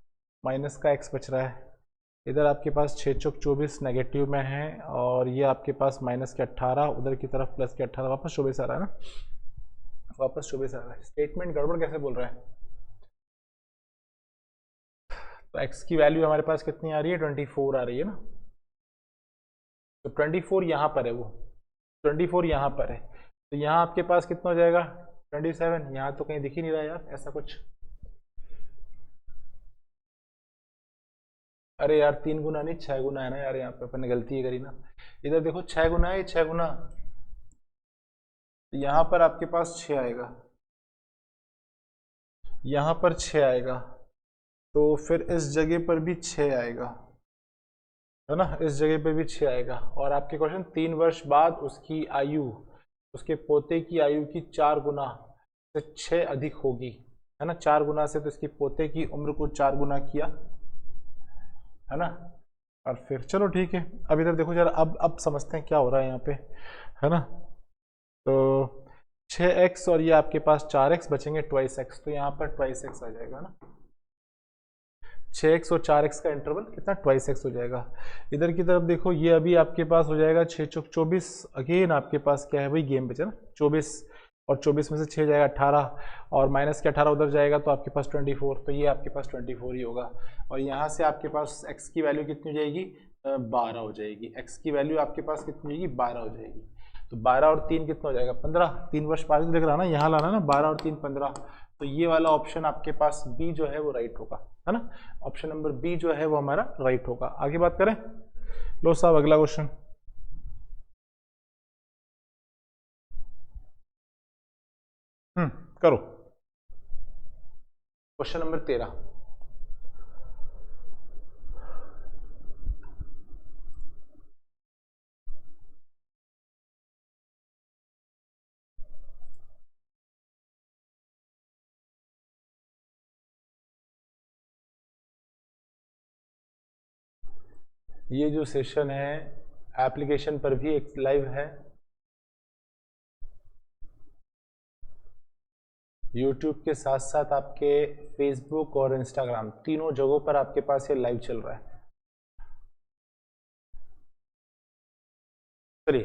माइनस का x बच रहा है, इधर आपके पास 6 चौक 24 नेगेटिव में है, और ये आपके पास माइनस के 18, उधर की तरफ प्लस के 18, वापस 24 आ रहा है ना, वापस 24 आ रहा है। स्टेटमेंट गड़बड़ कैसे बोल रहा है। तो x की वैल्यू हमारे पास कितनी आ रही है, 24 आ रही है ना। तो 24 यहाँ पर है, वो 24 यहाँ पर है, तो यहाँ आपके पास कितना हो जाएगा, 27। यहाँ तो कहीं दिख ही नहीं रहा यार ऐसा कुछ, अरे यार 3 गुना नहीं 6 गुना है ना यार, यहाँ पे अपन ने गलती करी ना। इधर देखो 6 गुना है, 6 गुना, तो यहाँ पर आपके पास 6 आएगा, यहाँ पर 6 आएगा, तो फिर इस जगह पर भी 6 आएगा, है ना, इस जगह पे भी 6 आएगा। और आपके क्वेश्चन 3 वर्ष बाद उसकी आयु उसके पोते की आयु की 4 गुना से 6 अधिक होगी, है ना। 4 गुना से तो इसकी पोते की उम्र को 4 गुना किया, है ना। और फिर चलो ठीक है, अब इधर देखो जरा, अब समझते हैं क्या हो रहा है यहाँ पे, है ना। तो 6x और ये आपके पास 4x बचेंगे, 2x, तो यहाँ पर 2x आ जाएगा ना। 6x और 4x का इंटरवल कितना, 2x हो जाएगा। इधर की तरफ देखो, ये अभी आपके पास हो जाएगा 6 चौक 24, अगेन आपके पास क्या है, वही गेम बचे ना, 24, और 24 में से 6 जाएगा 18, और माइनस के 18 उधर जाएगा तो आपके पास 24, तो ये आपके पास 24 ही होगा। और यहाँ से आपके पास x की वैल्यू कितनी हो जाएगी, 12 हो जाएगी। x की वैल्यू आपके पास कितनी हो जाएगी, 12 हो जाएगी। तो 12 और 3 कितना हो जाएगा, 15। 3 वर्ष बाद लग रहा ना, यहाँ लाना ना, 12 और 3 15, तो ये वाला ऑप्शन आपके पास बी जो है वो राइट होगा, है ना। ऑप्शन नंबर बी जो है वो हमारा राइट होगा। आगे बात करें, लो साहब अगला क्वेश्चन। करो क्वेश्चन नंबर 13। ये जो सेशन है एप्लीकेशन पर भी एक लाइव है, यूट्यूब के साथ साथ आपके फेसबुक और इंस्टाग्राम तीनों जगहों पर आपके पास ये लाइव चल रहा है। चलिए,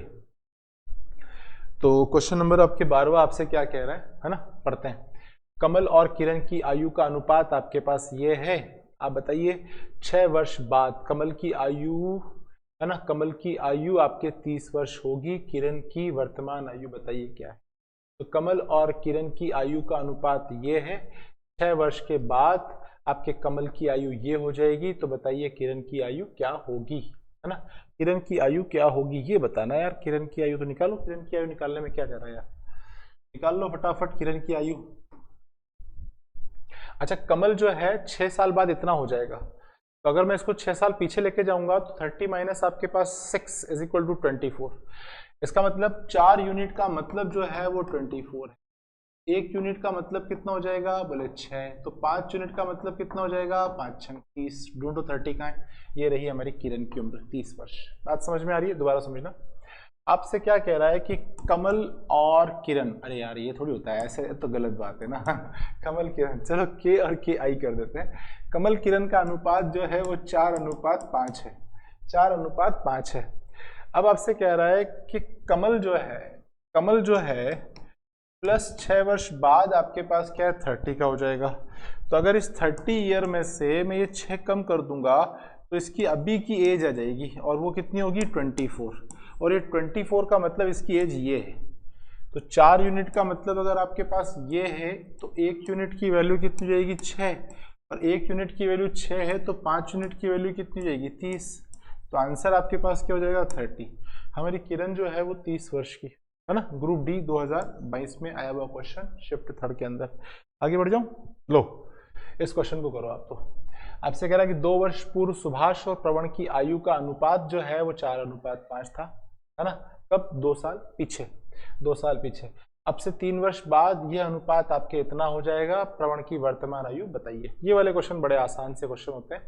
तो क्वेश्चन नंबर आपके 12वां आपसे क्या कह रहा है ना, पढ़ते हैं। कमल और किरण की आयु का अनुपात आपके पास ये है। आप बताइए 6 वर्ष बाद कमल की आयु है ना, कमल की आयु आपके 30 वर्ष होगी। किरण की वर्तमान आयु बताइए क्या है। तो कमल और किरण की आयु का अनुपात ये है। 6 वर्ष के बाद आपके कमल की आयु ये हो जाएगी। तो बताइए किरण की आयु क्या होगी, है ना। किरण की आयु क्या होगी ये बताना यार। किरण की आयु तो निकालो, किरण की आयु निकालने में क्या जा रहा है यार, निकाल लो फटाफट किरण की आयु। अच्छा, कमल जो है 6 साल बाद इतना हो जाएगा। तो अगर मैं इसको 6 साल पीछे लेके जाऊंगा तो 30 माइनस आपके पास 6 इज इक्वल टू 24। इसका मतलब 4 यूनिट का मतलब जो है वो 24 है। 1 यूनिट का मतलब कितना हो जाएगा, बोले 6। तो 5 यूनिट का मतलब कितना हो जाएगा, 5 6 30। ढूंढो 30 कहाँ है। ये रही हमारी किरण की उम्र 30 वर्ष। बात समझ में आ रही है, दोबारा समझना। आपसे क्या कह रहा है कि कमल और किरण, अरे यार ये थोड़ी होता है, ऐसे तो गलत बात है ना। कमल किरण, चलो के और के आई कर देते हैं। कमल किरण का अनुपात जो है वो 4:5 है। 4:5 है। अब आपसे कह रहा है कि कमल जो है प्लस 6 वर्ष बाद आपके पास क्या है, 30 का हो जाएगा। तो अगर इस 30 ईयर में से मैं ये 6 कम कर दूंगा तो इसकी अभी की एज आ जाएगी, और वो कितनी होगी, 24। और ये 24 का मतलब इसकी एज ये है। तो 4 यूनिट का मतलब अगर आपके पास ये है तो 1 यूनिट की वैल्यू कितनी जाएगी, 6। और 1 यूनिट की वैल्यू 6 है तो 5 यूनिट की वैल्यू कितनी जाएगी, 30। तो आंसर आपके पास क्या हो जाएगा, 30। हमारी किरण जो है वो 30 वर्ष की है ना। ग्रुप डी 2022 में आया हुआ क्वेश्चन, शिफ्ट 3 के अंदर। आगे बढ़ जाऊं, लो इस क्वेश्चन को करो आप। तो आपसे कह रहा है कि 2 वर्ष पूर्व सुभाष और प्रवण की आयु का अनुपात जो है वो 4:5 था, है ना। कब, 2 साल पीछे। 2 साल पीछे। अब से 3 वर्ष बाद यह अनुपात आपके इतना हो जाएगा। प्रवण की वर्तमान आयु बताइए। ये वाले क्वेश्चन बड़े आसान से क्वेश्चन होते हैं।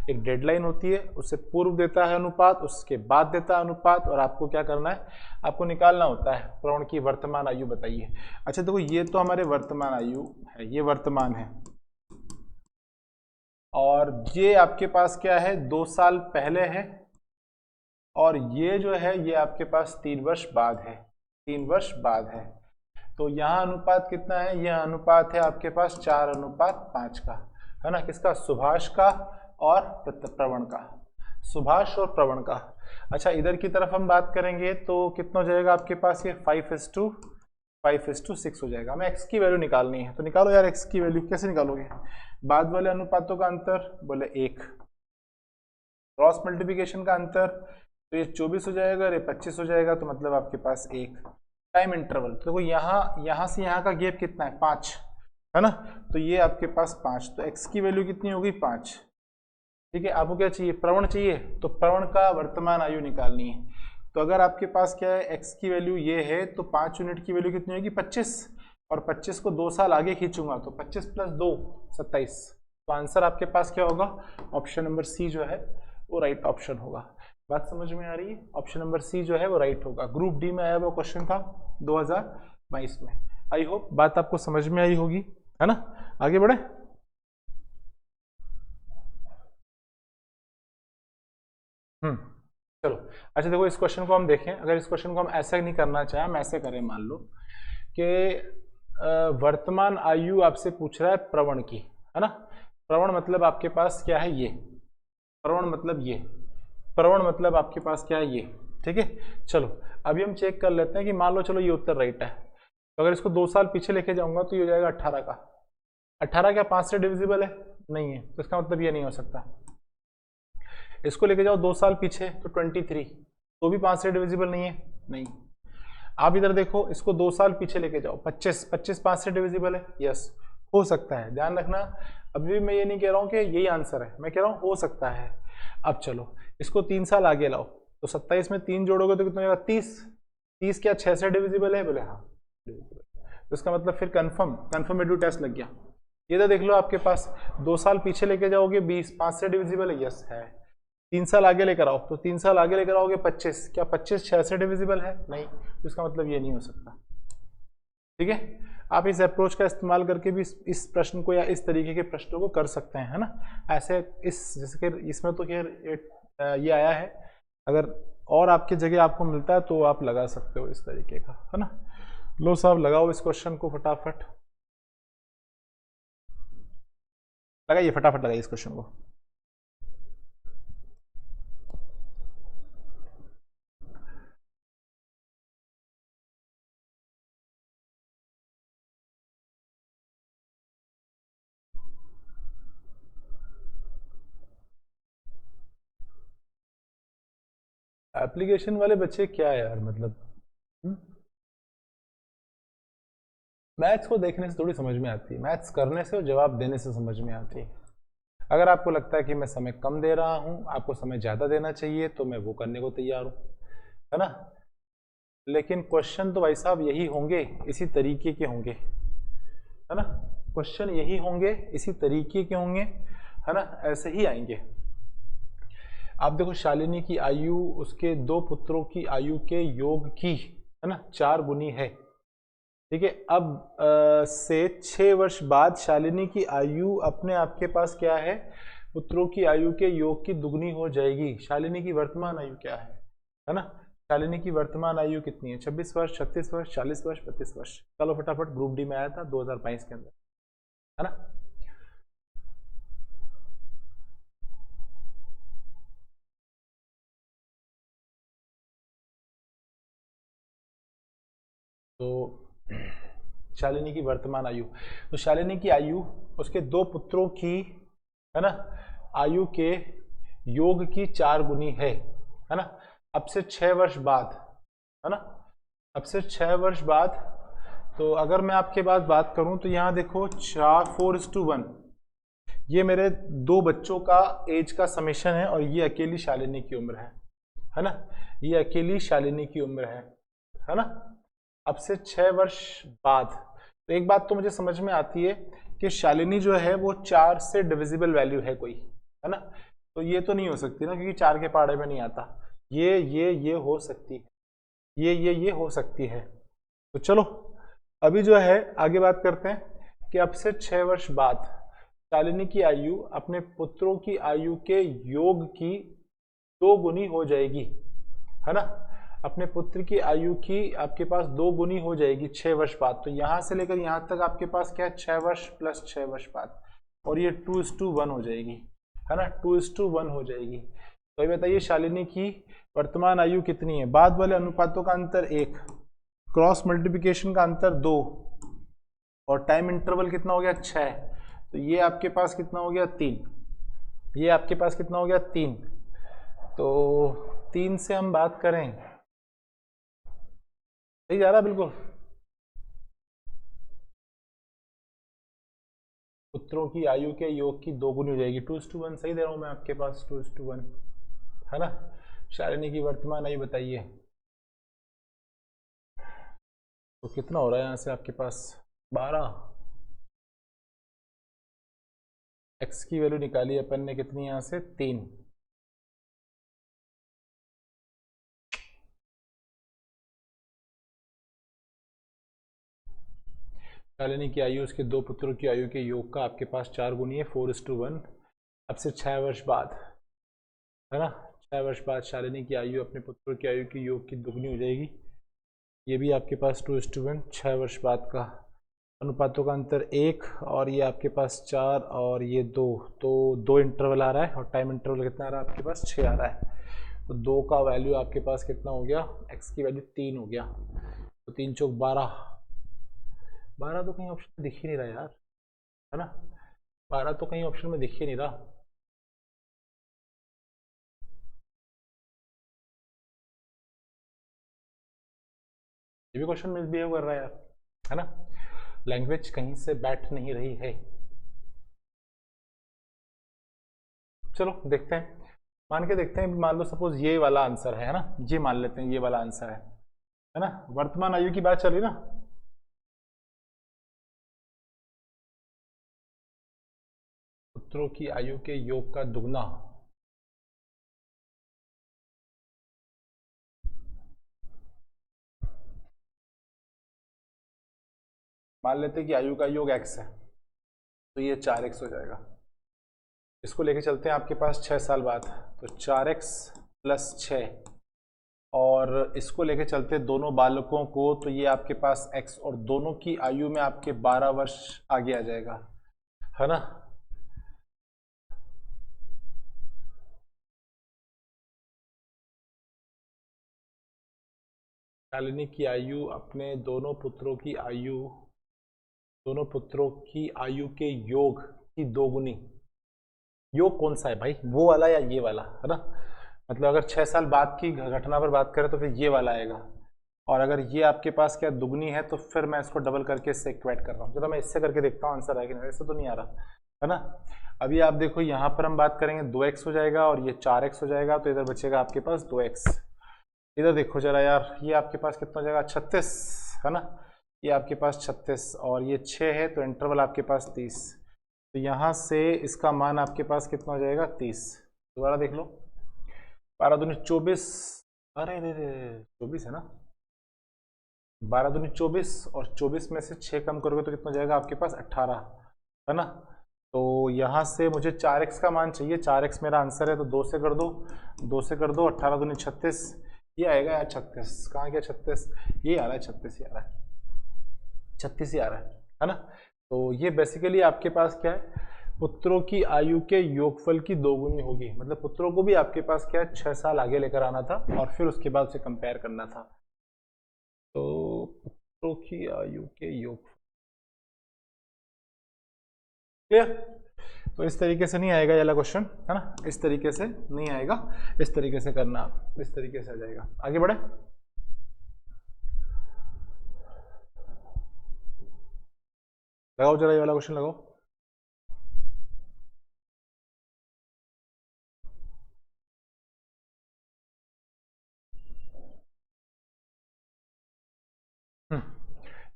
एक डेडलाइन होती है, उससे पूर्व देता है अनुपात, उसके बाद देता है अनुपात, और आपको क्या करना है, आपको निकालना होता है प्रवण की वर्तमान आयु बताइए। अच्छा देखो, ये तो हमारे वर्तमान आयु है, ये वर्तमान है, और ये आपके पास क्या है, 2 साल पहले है, और ये जो है ये आपके पास 3 वर्ष बाद है। 3 वर्ष बाद है। तो यहाँ अनुपात कितना है, यह अनुपात है आपके पास 4:5 का, है ना। किसका, सुभाष का और प्रवण का। सुभाष और प्रवण का। अच्छा, इधर की तरफ हम बात करेंगे तो कितना हो जाएगा आपके पास, ये 5:6 हो जाएगा। हमें x की वैल्यू निकालनी है, तो निकालो यार x की वैल्यू। कैसे निकालोगे, बाद वाले अनुपातों का अंतर, बोले 1, क्रॉस मल्टीप्लिकेशन का अंतर, तो ये 24 हो जाएगा, ये 25 हो जाएगा, तो मतलब आपके पास 1। टाइम इंटरवल, तो देखो यहाँ से यहाँ का गैप कितना है, 5, है ना। तो ये आपके पास 5, तो x की वैल्यू कितनी होगी, 5। ठीक है, आपको क्या चाहिए, प्रवण चाहिए, तो प्रवण का वर्तमान आयु निकालनी है। तो अगर आपके पास क्या है, x की वैल्यू ये है, तो 5 यूनिट की वैल्यू कितनी होगी, 25। और 25 को 2 साल आगे खींचूंगा तो 25 + 2 27। तो आंसर आपके पास क्या होगा, ऑप्शन नंबर सी जो है वो राइट ऑप्शन होगा। बात समझ में आ रही है, ऑप्शन नंबर सी जो है वो राइट होगा। ग्रुप डी में आया हुआ क्वेश्चन था 2022 में। आई होप बात आपको समझ में आई होगी, है ना। आगे बढ़े। चलो, अच्छा देखो इस क्वेश्चन को हम देखें। अगर इस क्वेश्चन को हम ऐसे नहीं करना चाहें, हम ऐसे करें, मान लो कि वर्तमान आयु आपसे पूछ रहा है प्रवण की, है ना। प्रवण मतलब आपके पास क्या है, ये प्रवण मतलब ये, प्रवण मतलब आपके पास क्या है, ये। ठीक है, चलो अभी हम चेक कर लेते हैं कि मान लो चलो ये उत्तर राइट है, तो अगर इसको 2 साल पीछे लेके जाऊंगा तो ये हो जाएगा 18 का। 18 क्या 5 से डिविजिबल है, नहीं है, तो इसका मतलब ये नहीं हो सकता। इसको लेके जाओ 2 साल पीछे तो 23, तो भी 5 से डिविजिबल नहीं है, नहीं। आप इधर देखो, इसको 2 साल पीछे लेके जाओ, 25 5 से डिविजिबल है, यस हो सकता है। ध्यान रखना, अभी भी मैं ये नहीं कह रहा हूँ कि यही आंसर है, मैं कह रहा हूँ हो सकता है। अब चलो इसको 3 साल आगे लाओ, तो 27 में 3 जोड़ोगे तो कितना हो जाएगा, 30। 30 क्या 6 से डिविजिबल है, बोले हाँ डिविजिबल। तो इसका मतलब फिर कन्फर्मेटिव टेस्ट लग गया। ये तो देख लो आपके पास 2 साल पीछे लेके जाओगे 20, 5 से डिविजिबल है, यस है। 3 साल आगे लेकर आओ, तो 3 साल आगे लेकर आओगे 25, क्या 25 6 से डिविजिबल है, नहीं, तो इसका मतलब ये नहीं हो सकता। ठीक है, आप इस अप्रोच का इस्तेमाल करके भी इस प्रश्न को या इस तरीके के प्रश्नों को कर सकते हैं, है ना। ऐसे इस जैसे कि इसमें तो खैर ये आया है अगर और आपकी जगह आपको मिलता है तो आप लगा सकते हो इस तरीके का, है ना। लो साहब लगाओ इस क्वेश्चन को फटाफट, लगाइए फटाफट लगाइए इस क्वेश्चन को। एप्लीकेशन वाले बच्चे क्या है यार, मतलब मैथ्स को देखने से थोड़ी समझ में आती है, मैथ्स करने से और जवाब देने से समझ में आती है। अगर आपको लगता है कि मैं समय कम दे रहा हूं, आपको समय ज़्यादा देना चाहिए, तो मैं वो करने को तैयार हूं, है ना। लेकिन क्वेश्चन तो भाई साहब यही होंगे, इसी तरीके के होंगे, है ना। क्वेश्चन यही होंगे, इसी तरीके के होंगे, है ना, ऐसे ही आएंगे। आप देखो शालिनी की आयु उसके 2 पुत्रों की आयु के योग की, है ना, 4 गुनी है। ठीक है, अब से 6 वर्ष बाद शालिनी की आयु अपने आपके पास क्या है, पुत्रों की आयु के योग की दुगनी हो जाएगी। शालिनी की वर्तमान आयु क्या है ना। शालिनी की वर्तमान आयु कितनी है, 26 वर्ष, 36 वर्ष, 40 वर्ष, 35 वर्ष। चलो फटाफट, ग्रुप डी में आया था 2022 के अंदर, है ना। तो शालिनी की वर्तमान आयु, तो शालिनी की आयु उसके 2 पुत्रों की, है ना, आयु के योग की 4 गुनी है ना। अब से 6 वर्ष बाद, है ना, अब से 6 वर्ष बाद, तो अगर मैं आपके बाद बात करूं तो यहां देखो 4:4:1, ये मेरे 2 बच्चों का एज का समेशन है, और ये अकेली शालिनी की उम्र है ना, ये अकेली शालिनी की उम्र है ना। अब से 6 वर्ष बाद, तो एक बात तो मुझे समझ में आती है कि शालिनी जो है वो 4 से डिविजिबल वैल्यू है कोई, है ना। तो ये तो नहीं हो सकती ना, क्योंकि 4 के पहाड़े में नहीं आता। ये हो सकती है, ये हो सकती है। तो चलो अभी जो है आगे बात करते हैं कि अब से 6 वर्ष बाद शालिनी की आयु अपने पुत्रों की आयु के योग की 2 गुनी हो जाएगी, है ना। अपने पुत्र की आयु की आपके पास 2 गुनी हो जाएगी 6 वर्ष बाद। तो यहां से लेकर यहां तक आपके पास क्या है, 6 वर्ष प्लस 6 वर्ष बाद, और ये 2:1 हो जाएगी, है ना, 2:1 हो जाएगी। तो ये बताइए शालिनी की वर्तमान आयु कितनी है। बाद वाले अनुपातों का अंतर 1, क्रॉस मल्टीप्लिकेशन का अंतर 2, और टाइम इंटरवल कितना हो गया 6। तो ये आपके पास कितना हो गया 3, ये आपके पास कितना हो गया 3। तो 3 से हम बात करें, सही जा रहा बिल्कुल। पुत्रों की आयु के योग की 2 गुनी हो जाएगी, 2:1 सही दे रहा हूं मैं आपके पास, 2:1, है ना। शालिनी की वर्तमान आयु बताइए, तो कितना हो रहा है यहां से आपके पास 12। एक्स की वैल्यू निकाली अपन ने कितनी, यहां से 3। शालिनी की आयु उसके 2 पुत्रों की आयु के योग का आपके पास 4 गुनी है, 4:1। अब से 6 वर्ष बाद, है ना, 6 वर्ष बाद शालिनी की आयु अपने पुत्रों की आयु के योग की दुगनी हो जाएगी। ये भी आपके पास 2:1, 6 वर्ष बाद का अनुपातों का अंतर 1, और ये आपके पास 4 और ये 2, तो 2 इंटरवल आ रहा है, और टाइम इंटरवल कितना आ रहा है आपके पास 6 आ रहा है। तो 2 का वैल्यू आपके पास कितना हो गया, एक्स की वैल्यू 3 हो गया। तो 3 चौक 12, 12 तो कहीं ऑप्शन में दिख ही नहीं रहा यार, है ना, 12 तो कहीं ऑप्शन में दिख ही नहीं रहा। ये भी क्वेश्चन मिसबिहेव कर रहा है यार, है ना, लैंग्वेज कहीं से बैठ नहीं रही है। चलो देखते हैं, मान के देखते हैं, मान लो सपोज ये वाला आंसर है ना, ये मान लेते हैं ये वाला आंसर है ना। वर्तमान आयु की बात चल रही ना, पुत्रों की आयु के योग का दुगना, मान लेते हैं कि आयु का योग x है, तो ये 4x हो जाएगा। इसको लेके चलते हैं आपके पास 6 साल बाद, तो 4x प्लस 6, और इसको लेके चलते दोनों बालकों को, तो ये आपके पास x और दोनों की आयु में आपके 12 वर्ष आगे आ जाएगा, है ना। शालिनी की आयु अपने दोनों पुत्रों की आयु के योग की दोगुनी। योग कौन सा है भाई, वो वाला या ये वाला, है ना। मतलब अगर 6 साल बाद की घटना पर बात करें तो फिर ये वाला आएगा, और अगर ये आपके पास क्या दुगनी है तो फिर मैं इसको डबल करके इससे इक्वेट कर रहा हूँ। चलो मैं इससे करके देखता हूँ आंसर है कि नहीं, ऐसे तो नहीं आ रहा, है ना। अभी आप देखो यहाँ पर हम बात करेंगे 2x हो जाएगा और ये 4x हो जाएगा, तो इधर बचेगा आपके पास 2x। इधर देखो जरा यार, ये आपके पास कितना हो जाएगा 36, है ना। ये आपके पास 36 और ये 6 है, तो इंटरवल आपके पास 30, तो यहाँ से इसका मान आपके पास कितना हो जाएगा 30। दोबारा देख लो, 12 दूनी 24, अरे रे रे 24 है ना, 12 दूनी 24 और 24 में से 6 कम करोगे तो कितना हो जाएगा आपके पास 18, है ना। तो यहाँ से मुझे 4x का मान चाहिए, 4x मेरा आंसर है, तो 2 से कर दो, 2 से कर दो, 18 दूनी 36, ये आएगा यार 36, कहाँ गया 36, ये आ रहा है 36, ये आ रहा है 36 ही आ रहा है ना। तो ये बेसिकली आपके पास क्या है, पुत्रों की आयु के योगफल की दोगुनी होगी, मतलब पुत्रों को भी आपके पास क्या है 6 साल आगे लेकर आना था और फिर उसके बाद उसे कंपेयर करना था। तो पुत्रों की आयु के योगफल, क्लियर। तो इस तरीके से नहीं आएगा ये वाला क्वेश्चन, है ना, इस तरीके से नहीं आएगा, इस तरीके से करना आप, इस तरीके से आ जाएगा। आगे बढ़े, लगाओ जरा ये वाला क्वेश्चन लगाओ।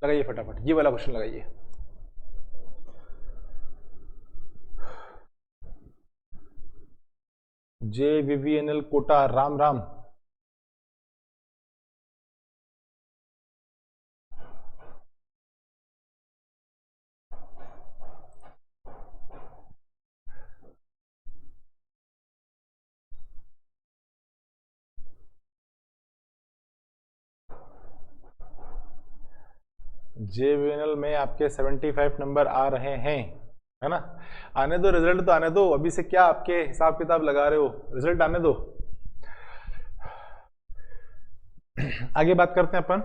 लगाइए फटाफट ये वाला क्वेश्चन लगाइए। JVVNL कोटा, राम राम। JVNL में आपके 75 नंबर आ रहे हैं, है ना। आने दो, रिजल्ट तो आने दो, अभी से क्या आपके हिसाब किताब लगा रहे हो, रिजल्ट आने दो। आगे बात करते हैं अपन,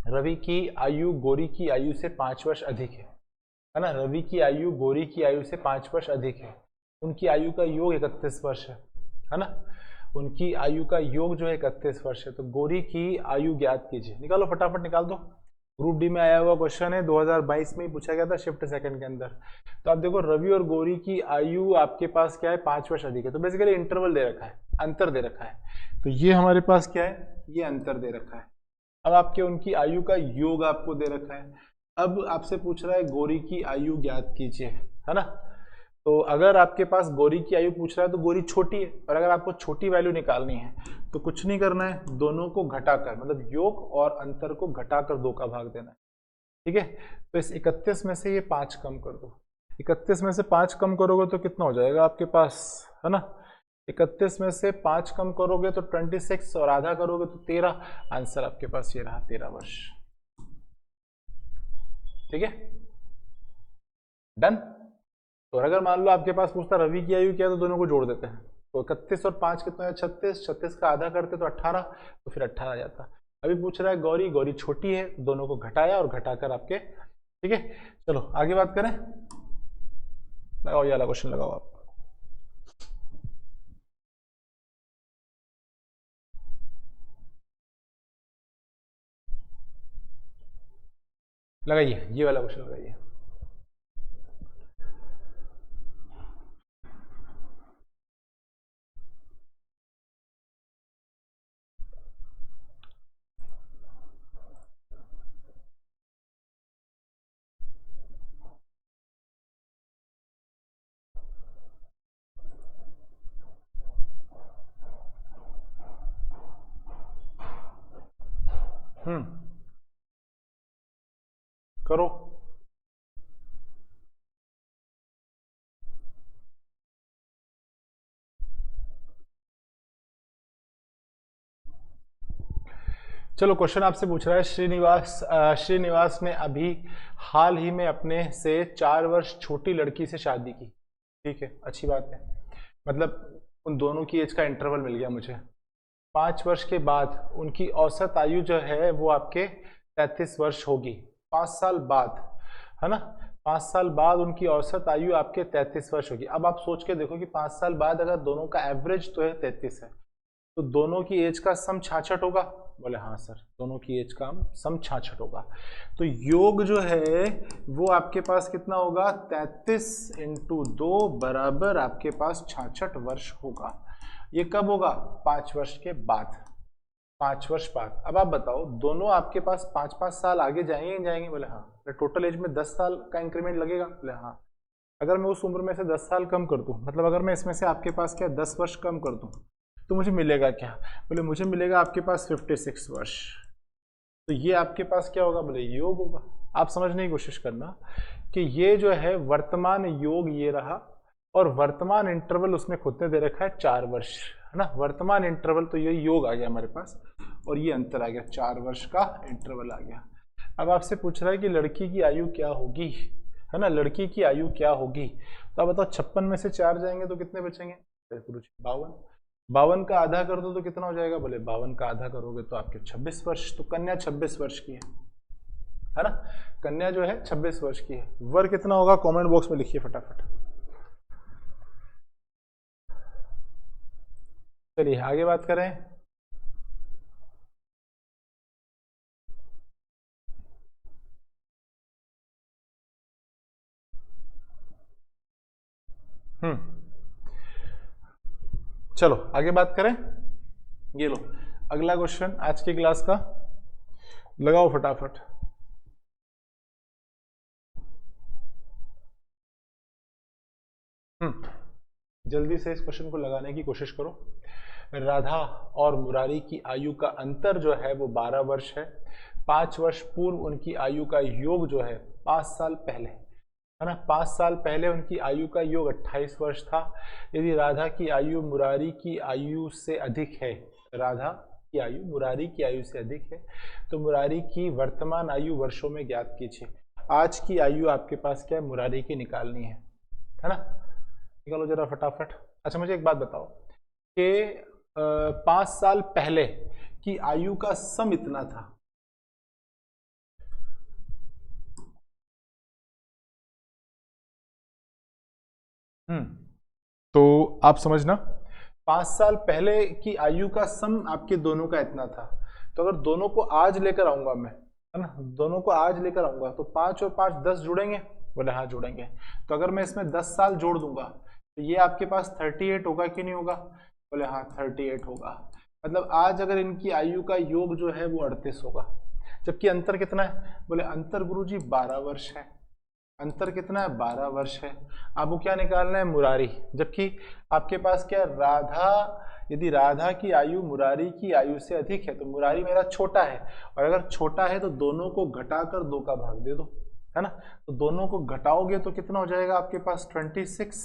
रवि की आयु गौरी की आयु से 5 वर्ष अधिक है ना। रवि की आयु गौरी की आयु से 5 वर्ष अधिक है, उनकी आयु का योग 31 वर्ष है ना। उनकी आयु का योग जो है 31 वर्ष है, तो गौरी की आयु ज्ञात कीजिए। निकालो फटाफट निकाल दो, ग्रुप डी में आया हुआ क्वेश्चन है, 2022 में ही पूछा गया था शिफ्ट सेकंड के अंदर। तो आप देखो रवि और गौरी की आयु आपके पास क्या है 5 वर्ष अधिक है, तो बेसिकली इंटरवल दे रखा है, अंतर दे रखा है, तो ये हमारे पास क्या है, ये अंतर दे रखा है। अब आपके उनकी आयु का योग आपको दे रखा है, अब आपसे पूछ रहा है गौरी की आयु ज्ञात कीजिए, है ना। तो अगर आपके पास गौरी की आयु पूछ रहा है तो गौरी छोटी है, और अगर आपको छोटी वैल्यू निकालनी है तो कुछ नहीं करना है, दोनों को घटाकर, मतलब योग और अंतर को घटाकर 2 का भाग देना है, ठीक है। तो इस 31 में से ये 5 कम कर दो, 31 में से 5 कम करोगे तो कितना हो जाएगा आपके पास, है ना। 31 में से 5 कम करोगे तो 26 और आधा करोगे तो 13, आंसर आपके पास ये रहा 13 वर्ष, ठीक है, डन। तो अगर मान लो आपके पास पूछता रवि की आयु क्या है तो दोनों को जोड़ देते हैं, तो 31 और 5 कितना है 36, 36 का आधा करते तो 18, तो फिर 18 आ जाता। अभी पूछ रहा है गौरी, गौरी छोटी है, दोनों को घटाया और घटाकर आपके, ठीक है। चलो आगे बात करें, लगाओ ये वाला क्वेश्चन लगाओ आप, लगाइए ये वाला क्वेश्चन लगाइए। करो, चलो क्वेश्चन आपसे पूछ रहा है, श्रीनिवास ने अभी हाल ही में अपने से 4 वर्ष छोटी लड़की से शादी की। ठीक है, अच्छी बात है, मतलब उन दोनों की एज का इंटरवल मिल गया मुझे। 5 वर्ष के बाद उनकी औसत आयु जो है वो आपके 33 वर्ष होगी। 5 साल बाद, है ना, 5 साल बाद उनकी औसत आयु आपके 33 वर्ष होगी। अब आप सोच के देखो कि 5 साल बाद अगर दोनों का एवरेज तो है 33 है, तो दोनों की एज का सम 66 होगा। बोले हाँ सर, दोनों की एज का सम 66 होगा। तो योग जो है वो आपके पास कितना होगा, 33 इंटू 2 बराबर आपके पास 66 वर्ष होगा। ये कब होगा, 5 वर्ष के बाद, 5 वर्ष बाद। अब आप बताओ, दोनों आपके पास 5-5 साल आगे जाएंगे? बोले हाँ। टोटल एज में 10 साल का इंक्रीमेंट लगेगा? बोले हाँ। अगर मैं उस उम्र में से 10 साल कम कर दूं, मतलब अगर मैं इसमें से आपके पास क्या 10 वर्ष कम कर दूं, तो मुझे मिलेगा क्या? बोले मुझे मिलेगा आपके पास 56 वर्ष। तो ये आपके पास क्या होगा? बोले योग होगा। आप समझने की कोशिश करना कि ये जो है वर्तमान योग ये रहा, और वर्तमान इंटरवल उसने खुद ने दे रखा है 4 वर्ष, है ना। वर्तमान इंटरवल तो ये योग आ गया हमारे पास, और ये अंतर आ गया, 4 वर्ष का इंटरवल आ गया। अब आपसे पूछ रहा है कि लड़की की आयु क्या होगी, है ना, लड़की की आयु क्या होगी। तो आप बताओ, 56 में से 4 जाएंगे तो कितने बचेंगे? 52। 52 का आधा कर दो तो कितना हो जाएगा? बोले 52 का आधा करोगे तो आपके 26 वर्ष। तो कन्या 26 वर्ष की है ना, कन्या जो है 26 वर्ष की है। वर कितना होगा? कमेंट बॉक्स में लिखिए फटाफट। चलिए आगे बात करें। चलो आगे बात करें। ये लो अगला क्वेश्चन आज की क्लास का, लगाओ फटाफट। जल्दी से इस क्वेश्चन को लगाने की कोशिश करो। राधा और मुरारी की आयु का अंतर जो है वो 12 वर्ष है। 5 वर्ष पूर्व उनकी आयु का योग जो है 5 साल पहले, है ना, 5 साल पहले उनकी आयु का योग 28 वर्ष था। यदि राधा की आयु मुरारी की आयु से अधिक है, राधा की आयु मुरारी की आयु से अधिक है, तो मुरारी की वर्तमान आयु वर्षों में ज्ञात कीजिए। आज की आयु आपके पास क्या है? मुरारी की निकालनी है ना, निकालो जरा फटाफट। अच्छा मुझे एक बात बताओ कि 5 साल पहले की आयु का सम इतना था, तो आप समझना 5 साल पहले की आयु का सम आपके दोनों का इतना था। तो अगर दोनों को आज लेकर आऊंगा मैं, है ना, दोनों को आज लेकर आऊंगा तो 5 और 5 10 जुड़ेंगे? बोले हाँ जुड़ेंगे। तो अगर मैं इसमें 10 साल जोड़ दूंगा तो ये आपके पास 38 होगा कि नहीं होगा? बोले हाँ 38 होगा। मतलब आज अगर इनकी आयु का योग जो है वो 38 होगा। जबकि अंतर कितना है? बोले अंतर गुरुजी 12 वर्ष है। अंतर कितना है? 12 वर्ष है। आपको क्या निकालना है? मुरारी। जबकि आपके पास क्या है? राधा। यदि राधा की आयु मुरारी की आयु से अधिक है तो मुरारी मेरा छोटा है, और अगर छोटा है तो दोनों को घटाकर 2 का भाग दे दो, है ना। तो दोनों को घटाओगे तो कितना हो जाएगा आपके पास? 26।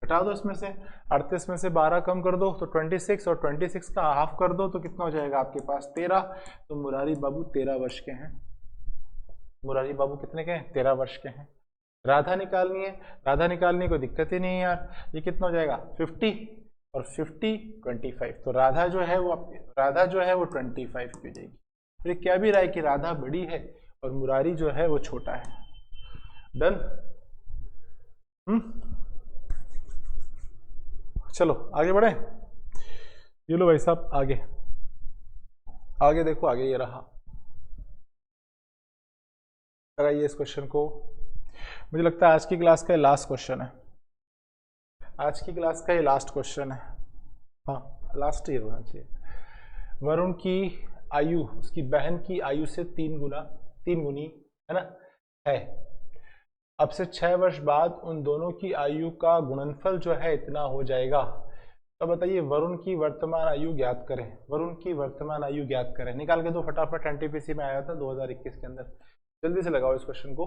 घटा दो इसमें से, 38 में से 12 कम कर दो तो 26, और 26 का हाफ कर दो तो कितना हो जाएगा आपके पास? 13। तो मुरारी बाबू 13 वर्ष के हैं। मुरारी बाबू कितने के हैं? 13 वर्ष के हैं। राधा निकालनी है, राधा निकालने को दिक्कत ही नहीं है यार। ये कितना हो जाएगा? 50 और 50 25। तो राधा जो है वो 25 की हो जाएगी। फिर क्या भी रहा है कि राधा बड़ी है और मुरारी जो है वो छोटा है। डन। चलो आगे बढ़े। ये लो भाई साहब आगे, आगे देखो, आगे ये रहा। लगाइए इस क्वेश्चन को। मुझे लगता है आज की क्लास का ये लास्ट क्वेश्चन है। आज की क्लास का ये लास्ट क्वेश्चन है। हाँ लास्ट ईयर होना चाहिए। वरुण की आयु उसकी बहन की आयु से 3 गुनी, है ना, है। अब से 6 वर्ष बाद उन दोनों की आयु का गुणनफल जो है इतना हो जाएगा। तो बताइए वरुण की वर्तमान आयु ज्ञात करें। वरुण की वर्तमान आयु ज्ञात करें, निकाल के दो फटाफट। एनटीपीसी में आया था 2021 के अंदर। जल्दी से लगाओ इस क्वेश्चन को।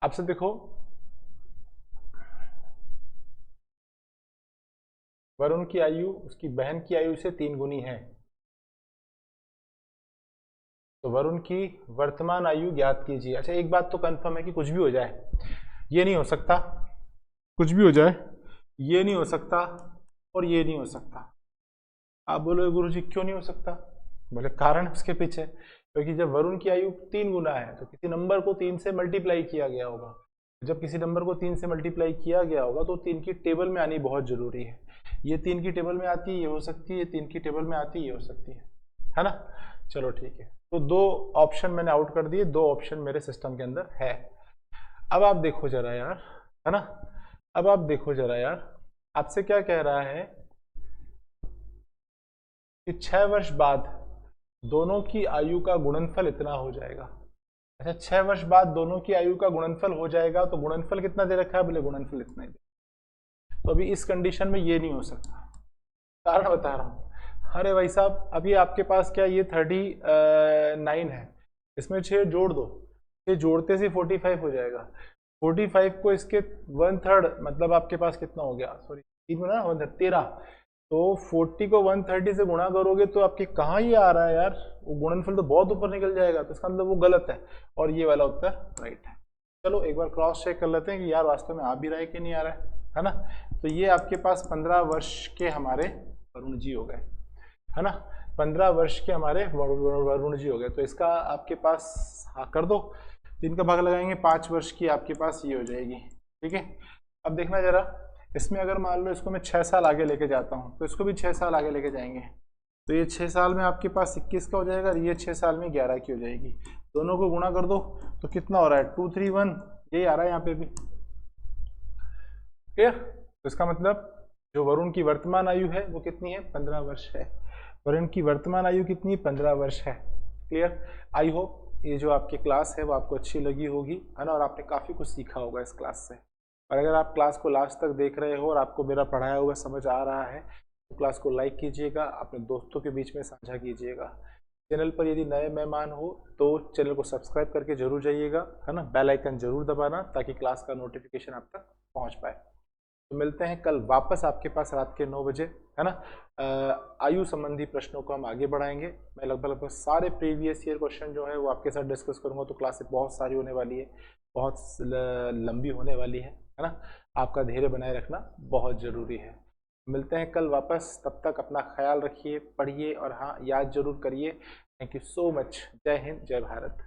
आपसे देखो वरुण की आयु उसकी बहन की आयु से 3 गुनी है, तो वरुण की वर्तमान आयु ज्ञात कीजिए। अच्छा एक बात तो कंफर्म है कि कुछ भी हो जाए, ये नहीं हो सकता, कुछ भी हो जाए, ये नहीं हो सकता और ये नहीं हो सकता। आप बोलोगे गुरुजी क्यों नहीं हो सकता? बोले कारण उसके पीछे, क्योंकि जब वरुण की आयु 3 गुना है तो किसी नंबर को 3 से मल्टीप्लाई किया गया होगा। जब किसी नंबर को 3 से मल्टीप्लाई किया गया होगा तो 3 की टेबल में आनी बहुत जरूरी है। ये 3 की टेबल में आती है, ये हो सकती है, 3 की टेबल में आती है, ये हो सकती है ना। चलो ठीक है, तो 2 ऑप्शन मैंने आउट कर दिए, 2 ऑप्शन मेरे सिस्टम के अंदर है। अब आप देखो जरा यार, है ना, अब आप देखो जरा यार, आपसे क्या कह रहा है कि 6 वर्ष बाद दोनों की आयु का गुणनफल इतना हो जाएगा। अच्छा 6 वर्ष बाद दोनों की आयु का गुणनफल हो जाएगा, तो गुणनफल कितना दे रखा है? बोले गुणनफल इतना ही दे। तो अभी इस कंडीशन में ये नहीं हो सकता, कारण बता रहा हूं। अरे भाई साहब अभी आपके पास क्या ये 39 है, इसमें 6 जोड़ दो, ये जोड़ते से 45 हो जाएगा। 45 को इसके 1/3 मतलब आपके पास कितना हो गया, सॉरी 3 ना 13, तो 40 को 130 से गुणा करोगे तो आपके कहाँ ये आ रहा है यार, वो गुणनफल तो बहुत ऊपर निकल जाएगा, तो इसका मतलब वो गलत है और ये वाला उत्तर राइट है। चलो एक बार क्रॉस चेक कर लेते हैं कि यार वास्तव में आ भी रहा है कि नहीं आ रहा है ना। तो ये आपके पास 15 वर्ष के हमारे वरुण जी हो गए, है ना, 15 वर्ष के हमारे वरुण जी हो गए। तो इसका आपके पास हाँ कर दो, 3 का भाग लगाएंगे, 5 वर्ष की आपके पास ये हो जाएगी। ठीक है, अब देखना जरा, इसमें अगर मान लो इसको मैं 6 साल आगे लेके जाता हूँ तो इसको भी 6 साल आगे लेके जाएंगे, तो ये 6 साल में आपके पास 21 का हो जाएगा, ये 6 साल में 11 की हो जाएगी। दोनों को गुणा कर दो तो कितना हो रहा है 231, यही आ रहा है यहाँ पे भी। क्लियर? तो इसका मतलब जो वरुण की वर्तमान आयु है वो कितनी है? 15 वर्ष है। वरुण की वर्तमान आयु कितनी? 15 वर्ष है। क्लियर? आई होप ये जो आपकी क्लास है वो आपको अच्छी लगी होगी, है ना, और आपने काफ़ी कुछ सीखा होगा इस क्लास से। और अगर आप क्लास को लास्ट तक देख रहे हो और आपको मेरा पढ़ाया हुआ समझ आ रहा है तो क्लास को लाइक कीजिएगा, अपने दोस्तों के बीच में साझा कीजिएगा। चैनल पर यदि नए मेहमान हो तो चैनल को सब्सक्राइब करके जरूर जाइएगा, है ना, बेल आइकन जरूर दबाना ताकि क्लास का नोटिफिकेशन आप तक पहुंच पाए। तो मिलते हैं कल वापस आपके पास रात के 9 बजे, है ना। आयु संबंधी प्रश्नों को हम आगे बढ़ाएंगे। मैं लगभग सारे प्रीवियस ईयर क्वेश्चन जो है वो आपके साथ डिस्कस करूंगा, तो क्लास बहुत सारी होने वाली है, बहुत लंबी होने वाली है ना। आपका धैर्य बनाए रखना बहुत ज़रूरी है। मिलते हैं कल वापस, तब तक अपना ख्याल रखिए, पढ़िए और हाँ याद जरूर करिए। Thank you so much. जय हिंद, जय भारत।